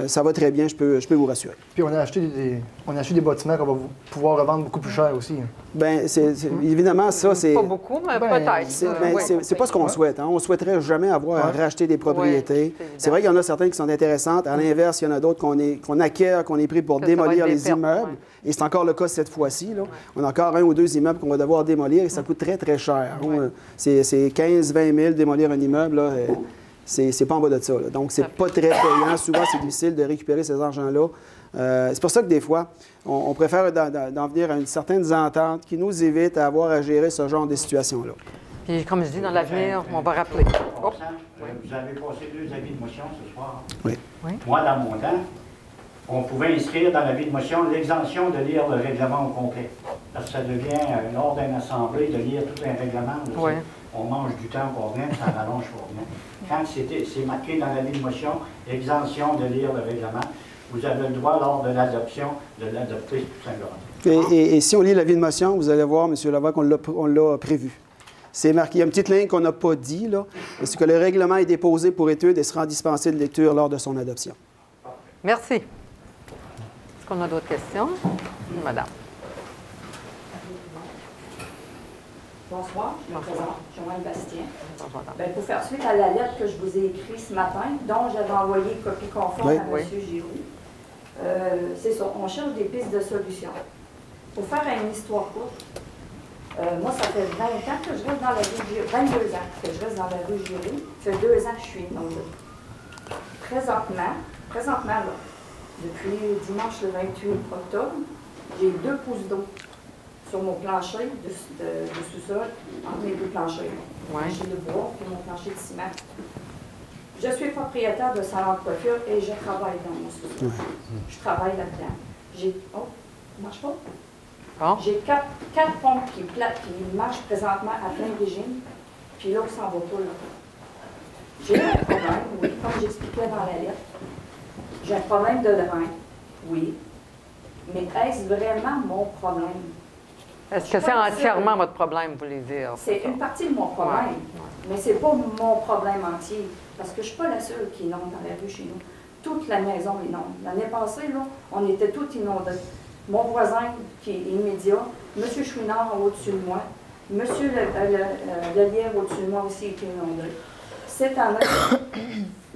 ça va très bien, je peux vous rassurer. Puis on a acheté des bâtiments qu'on va pouvoir revendre beaucoup plus cher aussi. Bien, évidemment, ça, c'est... Pas beaucoup, mais peut-être. C'est pas ce qu'on souhaite. Hein. On ne souhaiterait jamais avoir à racheter des propriétés. Oui, c'est vrai qu'il y en a certaines qui sont intéressantes. À l'inverse, il y en a d'autres qu'on acquiert, qu'on est pris pour démolir les immeubles. Et c'est encore le cas cette fois-ci. Là. On a encore 1 ou 2 immeubles qu'on va devoir démolir et ça coûte très, très cher. C'est 15-20 000 démolir un immeuble. Là, c'est pas en bas de ça. Là. Donc, c'est pas très payant. Souvent, c'est difficile de récupérer ces argents-là. C'est pour ça que des fois, on préfère d'en venir à une certaine entente qui nous évite à avoir à gérer ce genre de situation-là. Puis, comme je dis, dans l'avenir, on va rappeler. Oh. Vous avez passé 2 avis de motion ce soir. Oui. Moi, dans mon temps, on pouvait inscrire dans l'avis de motion l'exemption de lire le règlement au complet. Parce que ça devient lors d'une assemblée de lire tout un règlement. Oui. On mange du temps pour rien, ça rallonge pour rien. Quand c'est marqué dans l'avis de motion, exemption de lire le règlement, vous avez le droit, lors de l'adoption, de l'adopter tout simplement. Et si on lit l'avis de motion, vous allez voir, M. Lavoie, qu'on l'a prévu. C'est marqué, il y a une petite ligne qu'on n'a pas dit, là. C'est que le règlement est déposé pour étude et sera dispensé de lecture lors de son adoption. Merci. Est-ce qu'on a d'autres questions? Madame. Bonsoir, je me présente, Joanne Bastien. Bien, pour faire suite à la lettre que je vous ai écrite ce matin, dont j'avais envoyé copie conforme à M. Giroux, c'est ça, on cherche des pistes de solutions. Pour faire une histoire courte, moi, ça fait 20 ans que je reste dans la rue Giroux, 22 ans que je reste dans la rue Giroux. Ça fait 2 ans que je suis inondée. Présentement là, depuis dimanche le 28 octobre, j'ai 2 pouces d'eau sur mon plancher de sous-sol, entre mes 2 planchers. Mon plancher de bois et mon plancher de ciment. Je suis propriétaire de salon de coiffure et je travaille dans mon sous-sol. Je travaille là-dedans. Oh, ça marche pas? Bon. J'ai 4 pompes qui marchent présentement à plein régime, puis là, on s'en va pas là. J'ai un problème, oui, comme j'expliquais dans la lettre. J'ai un problème de drain, oui. Mais est-ce vraiment mon problème? Est-ce que c'est entièrement votre problème, vous voulez dire? C'est une partie de mon problème, mais c'est pas mon problème entier. Parce que je ne suis pas la seule qui inonde dans la rue chez nous. Toute la maison inonde. L'année passée, là, on était tous inondés. Mon voisin, qui est immédiat, M. Chouinard au-dessus de moi, M. Lelièvre au-dessus de moi aussi était inondé. Cette année,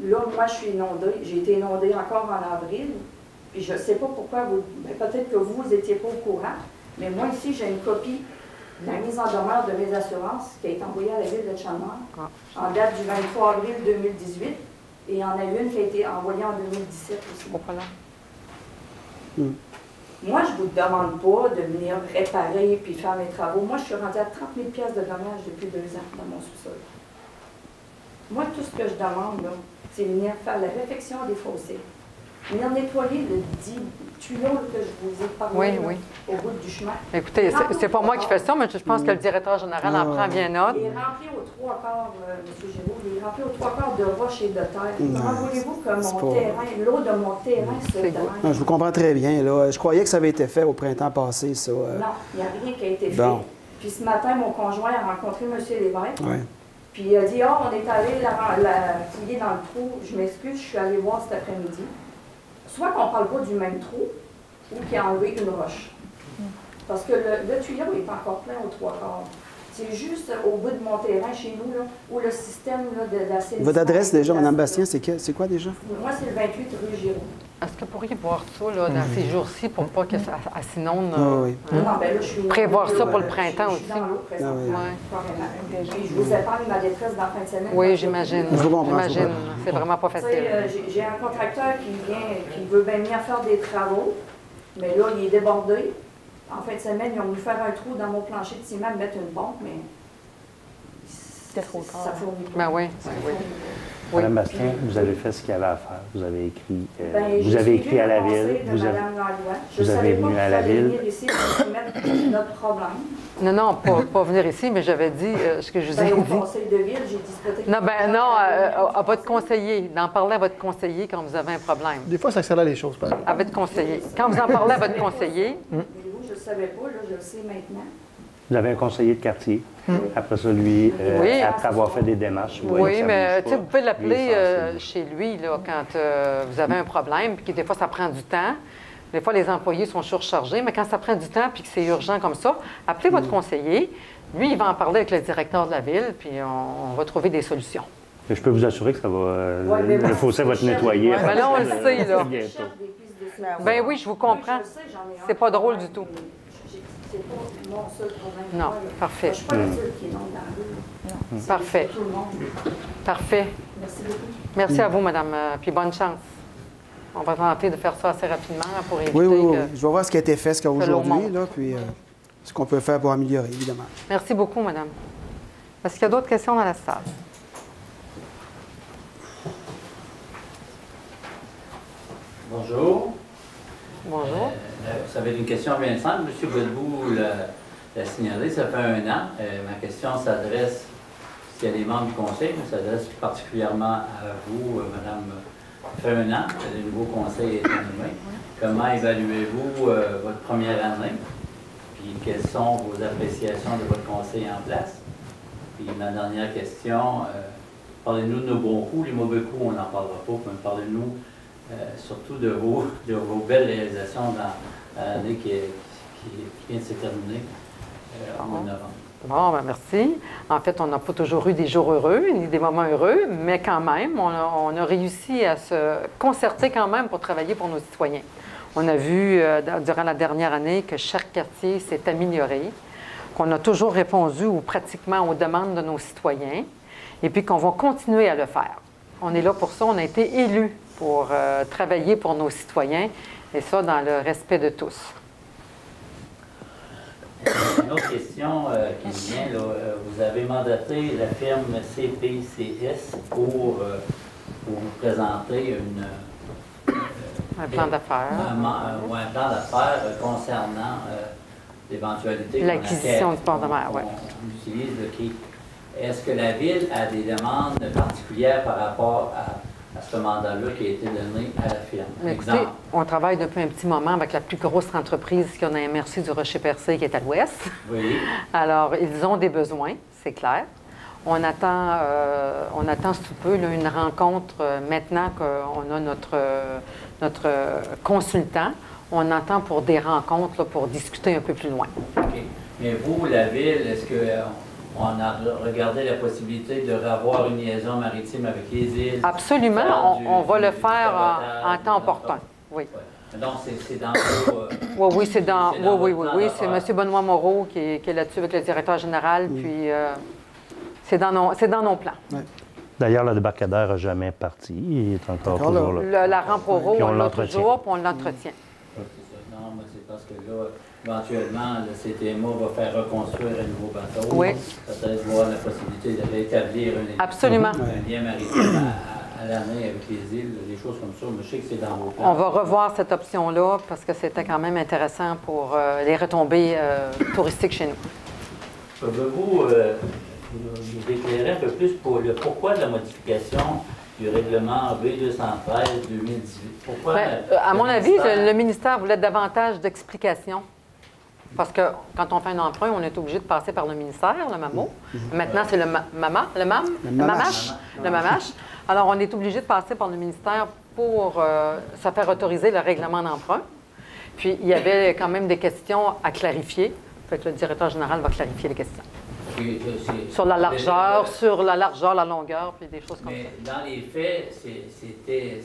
là, moi, je suis inondée. J'ai été inondée encore en avril. Puis je ne sais pas pourquoi, peut-être que vous n'étiez pas au courant, mais moi ici, j'ai une copie la mise en demeure de mes assurances qui a été envoyée à la ville de Chalmers en date du 23 avril 2018 et il y en a une qui a été envoyée en 2017 aussi. Moi, je ne vous demande pas de venir réparer puis faire mes travaux. Moi, je suis rendue à 30 000 pièces de dommages depuis 2 ans dans mon sous-sol. Moi, tout ce que je demande, c'est venir faire la réfection des fossés. Venir nettoyer le 10 tuyaux que je vous ai parlé au bout du chemin. Écoutez, c'est pas moi qui fais ça, mais je pense que le directeur général en prend bien note. Il est rempli aux 3 quarts, M. Giroux, il est rempli aux 3 quarts de roches et de terre. Comment voulez-vous que mon terrain, l'eau de mon terrain se draine? Je vous comprends très bien. Là. Je croyais que ça avait été fait au printemps passé, ça. Non, il n'y a rien qui a été fait. Puis ce matin, mon conjoint a rencontré M. Lévesque. Puis il a dit, on est allé la fouiller dans le trou. Je m'excuse, je suis allée voir cet après-midi. Soit qu'on ne parle pas du même trou, ou qu'il a enlevé une roche. Parce que le tuyau est encore plein aux 3 quarts. C'est juste au bout de mon terrain, chez nous, là, où le système d'assainissement... Votre adresse déjà, Mme Bastien, c'est quoi déjà? Moi, c'est le 28 rue Giroux. Est-ce que vous pourriez voir ça là, dans ces jours-ci pour pas que ça s'inonde? Non, ben là, je suis... Prévoir ça pour le printemps aussi. Je suis dans l'eau présentement. Puis je vous épargne ma détresse dans la fin de semaine. Oui, j'imagine. J'imagine. C'est vraiment pas facile. J'ai un contracteur qui veut bien venir faire des travaux, mais là, il est débordé. En fin de semaine, ils ont voulu faire un trou dans mon plancher de ciment, mettre une pompe, mais c'était trop tard. Ça fournit pas. Ben oui. Madame Bastien, vous avez fait ce qu'il y avait à faire. Vous avez écrit, vous avez écrit à la ville. Vous avez venu à la ville. Ici pour mettre notre problème. Non, pas venir ici, mais j'avais dit ce que je vous ai dit. Au conseil de ville, j'ai dit peut-être... à votre conseiller, d'en parler à votre conseiller quand vous avez un problème. Des fois, ça accélère les choses, par exemple. À votre conseiller. Quand vous en parlez à votre conseiller... Mais vous, je ne le savais pas, là, je le sais maintenant. Vous avez un conseiller de quartier. Après ça, lui, après avoir fait des démarches. Oui, mais vous pouvez l'appeler chez lui là, quand vous avez un problème, puis que des fois, ça prend du temps. Des fois, les employés sont surchargés, mais quand ça prend du temps puis que c'est urgent comme ça, appelez votre conseiller. Lui, il va en parler avec le directeur de la ville, puis on va trouver des solutions. Je peux vous assurer que ça va. Le fossé va être nettoyé. Ben là, on le sait, là. Ben oui, je vous comprends. C'est pas drôle du tout. C'est pas mon seul problème. Non, parfait. Je ne suis pas la seule qui est non dans la rue. Parfait. Tout le monde. Parfait. Merci beaucoup. Merci à vous, madame. Puis bonne chance. On va tenter de faire ça assez rapidement là, pour éviter Oui. que... Je vais voir ce qui a été fait, ce qu'il y a aujourd'hui, là, puis ce qu'on peut faire pour améliorer, évidemment. Merci beaucoup, madame. Est-ce qu'il y a d'autres questions dans la salle? Bonjour. Bonjour. Ça va être une question bien simple. M. Godbout l'a signalé, ça fait 1 an. Ma question s'adresse, s'il y a des membres du conseil, mais s'adresse particulièrement à vous, Madame. Ça fait 1 an que le nouveau conseil est nommé. Comment évaluez-vous votre première année? Puis quelles sont vos appréciations de votre conseil en place? Puis ma dernière question, parlez-nous de nos bons coups, les mauvais coups, on n'en parlera pas, mais parlez-nous surtout de vos belles réalisations dans l'année qui vient de se terminer en novembre. Bon, ben merci. En fait, on n'a pas toujours eu des jours heureux, ni des moments heureux, mais quand même, on a réussi à se concerter quand même pour travailler pour nos citoyens. On a vu durant la dernière année que chaque quartier s'est amélioré, qu'on a toujours répondu ou pratiquement aux demandes de nos citoyens, et puis qu'on va continuer à le faire. On est là pour ça, on a été élus pour travailler pour nos citoyens, et ça dans le respect de tous. Une autre question qui me vient, là, vous avez mandaté la firme CPCS pour vous présenter Un plan d'affaires. Un plan d'affaires concernant l'éventualité l'acquisition du port de mer, oui. On utilise le quai. Est-ce que la Ville a des demandes particulières par rapport à ce mandat-là qui a été donné à la firme? Écoutez, on travaille depuis un petit moment avec la plus grosse entreprise qui en a MRC du Rocher-Percé, qui est à l'ouest. Oui. Alors, ils ont des besoins, c'est clair. On attend sous peu là, une rencontre maintenant qu'on a notre consultant. On attend pour des rencontres là, pour discuter un peu plus loin. OK. Mais vous, la Ville, est-ce qu'on a regardé la possibilité de revoir une liaison maritime avec les îles? Absolument. On va le faire en temps opportun. Oui. Ouais. Donc, c'est dans Oui, c'est dans. C'est dans Oui, votre oui, plan c'est d'affaires. M. Benoît Moreau qui est là-dessus avec le directeur général, puis c'est dans nos plans. D'ailleurs, le débarcadère n'a jamais parti. Il est encore toujours là. La rampe au Puis on on l'a l'entretient. toujours, puis on l'entretient. C'est ça. Non, mais c'est parce que là, éventuellement, le CTMA va faire reconstruire un nouveau bateau. Oui. Peut-être voir la possibilité de rétablir Absolument. un lien maritime à l'année avec les îles, des choses comme ça. Mais je sais que c'est dans vos plans. On va revoir cette option-là parce que c'était quand même intéressant pour les retombées touristiques chez nous. Pouvez-vous nous éclairer un peu plus pour le pourquoi de la modification du règlement V213-2018? Pourquoi? À mon le avis, ministère- le ministère voulait davantage d'explications. Parce que quand on fait un emprunt, on est obligé de passer par le ministère, le MAMO. Maintenant, c'est le MAMACH. Alors, on est obligé de passer par le ministère pour se faire autoriser le règlement d'emprunt. Puis, il y avait quand même des questions à clarifier. Fait que le directeur général va clarifier les questions. Sur la largeur, la longueur, puis des choses comme ça. Mais dans les faits, c'était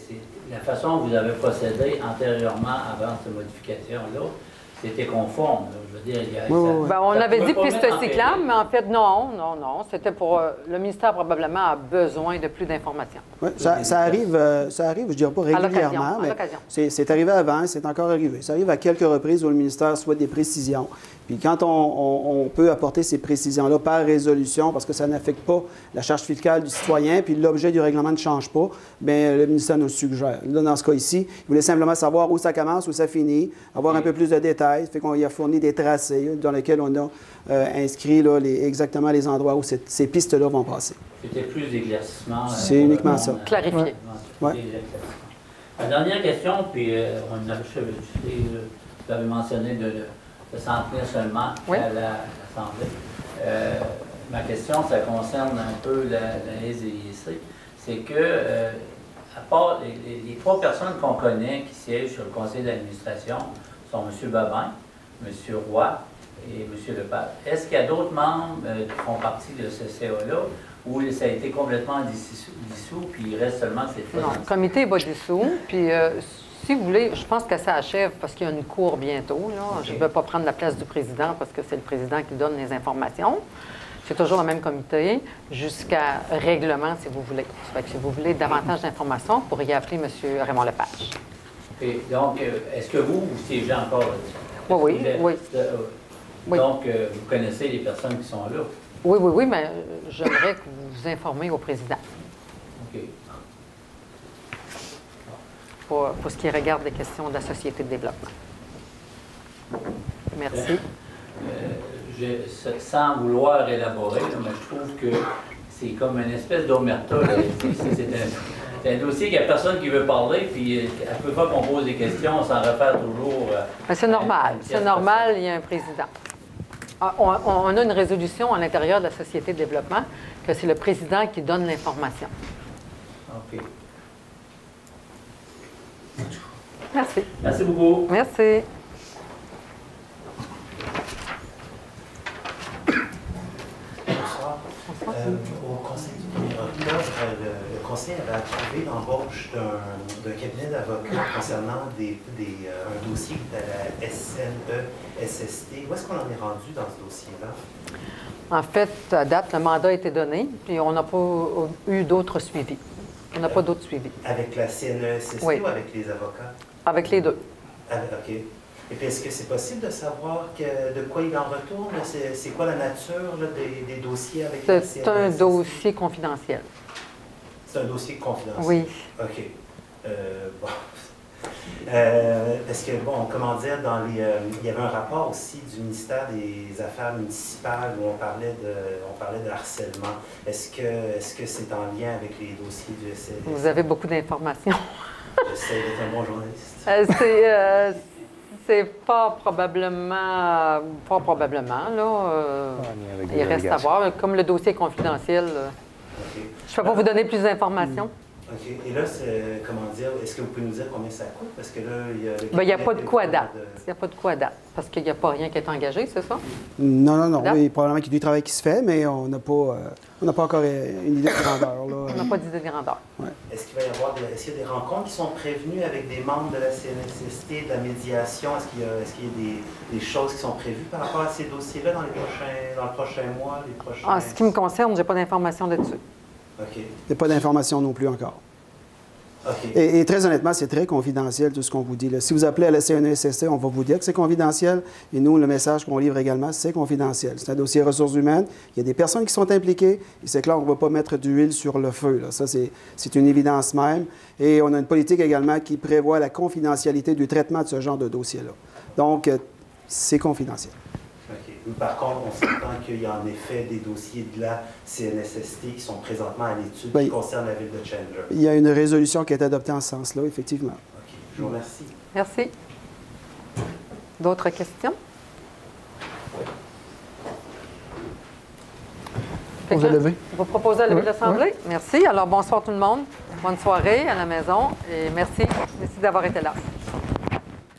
la façon dont vous avez procédé antérieurement avant cette modification-là, c'était conforme. Là. Je veux dire, il y a, Ben, on ça avait pouvait dit pas piste mettre en cyclable, péril. mais en fait, non. C'était pour... le ministère, probablement, a besoin de plus d'informations. Oui, ça arrive, je dirais pas régulièrement, À mais l'occasion. c'est arrivé avant, c'est encore arrivé. Ça arrive à quelques reprises où le ministère souhaite des précisions. Puis quand on peut apporter ces précisions-là par résolution, parce que ça n'affecte pas la charge fiscale du citoyen, puis l'objet du règlement ne change pas, bien, le ministère nous le suggère. Là, dans ce cas-ci, il voulait simplement savoir où ça commence, où ça finit, avoir un peu plus de détails. Fait qu'on y a fourni des tracés dans lesquels on a inscrit là, exactement les endroits où ces pistes-là vont passer. C'était plus d'éclaircissement. C'est uniquement ça. Clarifié. Ouais. La dernière question, puis on avait, vous avez mentionné de s'en tenir seulement Oui. à l'Assemblée. Ma question, ça concerne un peu la SDIC. C'est que, à part les trois personnes qu'on connaît qui siègent sur le conseil d'administration sont M. Babin, M. Roy et M. Lepage. Est-ce qu'il y a d'autres membres qui font partie de ce CA-là où ça a été complètement dissous puis il reste seulement ces trois? Non, le comité n'est pas dissous. Puis, si vous voulez, je pense que ça achève parce qu'il y a une cour bientôt. Là. Je ne veux pas prendre la place du président parce que c'est le président qui donne les informations. C'est toujours le même comité jusqu'à règlement, si vous voulez. Fait que si vous voulez davantage d'informations, vous pourriez appeler M. Raymond Lepage. Et donc, est-ce que vous siégez encore là-dessus? Oui. Oui. Donc, vous connaissez les personnes qui sont là? Oui, mais j'aimerais que vous vous informiez au président. OK. Pour ce qui regarde les questions de la société de développement. Merci. Sans vouloir élaborer, là, mais je trouve que c'est comme une espèce d'omerta. C'est un dossier qu'il n'y a personne qui veut parler, puis à chaque fois qu'on pose des questions, on s'en réfère toujours. Mais c'est normal. C'est normal, il y a un président. On a une résolution à l'intérieur de la société de développement que c'est le président qui donne l'information. OK. Merci. Merci beaucoup. Merci. Bonsoir. Au Conseil du 1er octobre, le Conseil avait approuvé l'embauche d'un cabinet d'avocats concernant un dossier de la SNE-SST. Où est-ce qu'on en est rendu dans ce dossier-là? En fait, à date, le mandat a été donné, puis on n'a pas eu d'autres suivis. On n'a pas d'autres suivis. Avec la CNE-SST Oui. ou avec les avocats? Avec les deux. OK. Et puis, est-ce que c'est possible de savoir de quoi il en retourne? C'est quoi la nature là, des dossiers avec la CNE-SST? C'est un dossier confidentiel. C'est un dossier confidentiel? Oui. OK. Bon. Parce que, bon, comment dire, il y avait un rapport aussi du ministère des Affaires municipales où on parlait de harcèlement. Est-ce que c'est en lien avec les dossiers du SNE? Vous avez beaucoup d'informations. J'essaie d'être un bon journaliste. C'est pas probablement, là. Il reste à voir. Comme le dossier est confidentiel, je ne peux pas vous donner plus d'informations. OK. Et là, c'est, comment dire, est-ce que vous pouvez nous dire combien ça coûte? Parce que là, il y a... Bien, il n'y a pas de coût à date. Il n'y a pas de coût à date. Parce qu'il n'y a pas rien qui est engagé, c'est ça? Non. Oui, probablement qu'il y a du travail qui se fait, mais on n'a pas encore une idée de grandeur. Là. On n'a pas d'idée de grandeur. Ouais. Est-ce qu'il va y avoir est-ce qu'il y a des rencontres qui sont prévues avec des membres de la CNSST, de la médiation? Est-ce qu'il y a des choses qui sont prévues par rapport à ces dossiers-là dans le prochain mois, les prochains... En ce qui me concerne, je n'ai pas d'informations là-dessus. OK. Il n'y a pas d'informations non plus encore. OK. Et très honnêtement, c'est très confidentiel tout ce qu'on vous dit. Là. Si vous appelez à la CNSST, on va vous dire que c'est confidentiel. Et nous, le message qu'on livre également, c'est confidentiel. C'est un dossier ressources humaines. Il y a des personnes qui sont impliquées. Et c'est clair, on ne va pas mettre d'huile sur le feu. Là. Ça, c'est une évidence même. Et on a une politique également qui prévoit la confidentialité du traitement de ce genre de dossier-là. Donc, c'est confidentiel. OK. Par contre, on s'entend qu'il y a en effet des dossiers de la CNSST qui sont présentement à l'étude qui concernent la ville de Chandler. Il y a une résolution qui est adoptée en ce sens-là, effectivement. OK. Je vous remercie. Merci. D'autres questions? Vous lever. Vous proposez à lever Oui, l'Assemblée? Merci. Alors, bonsoir tout le monde. Bonne soirée à la maison et merci. Merci d'avoir été là.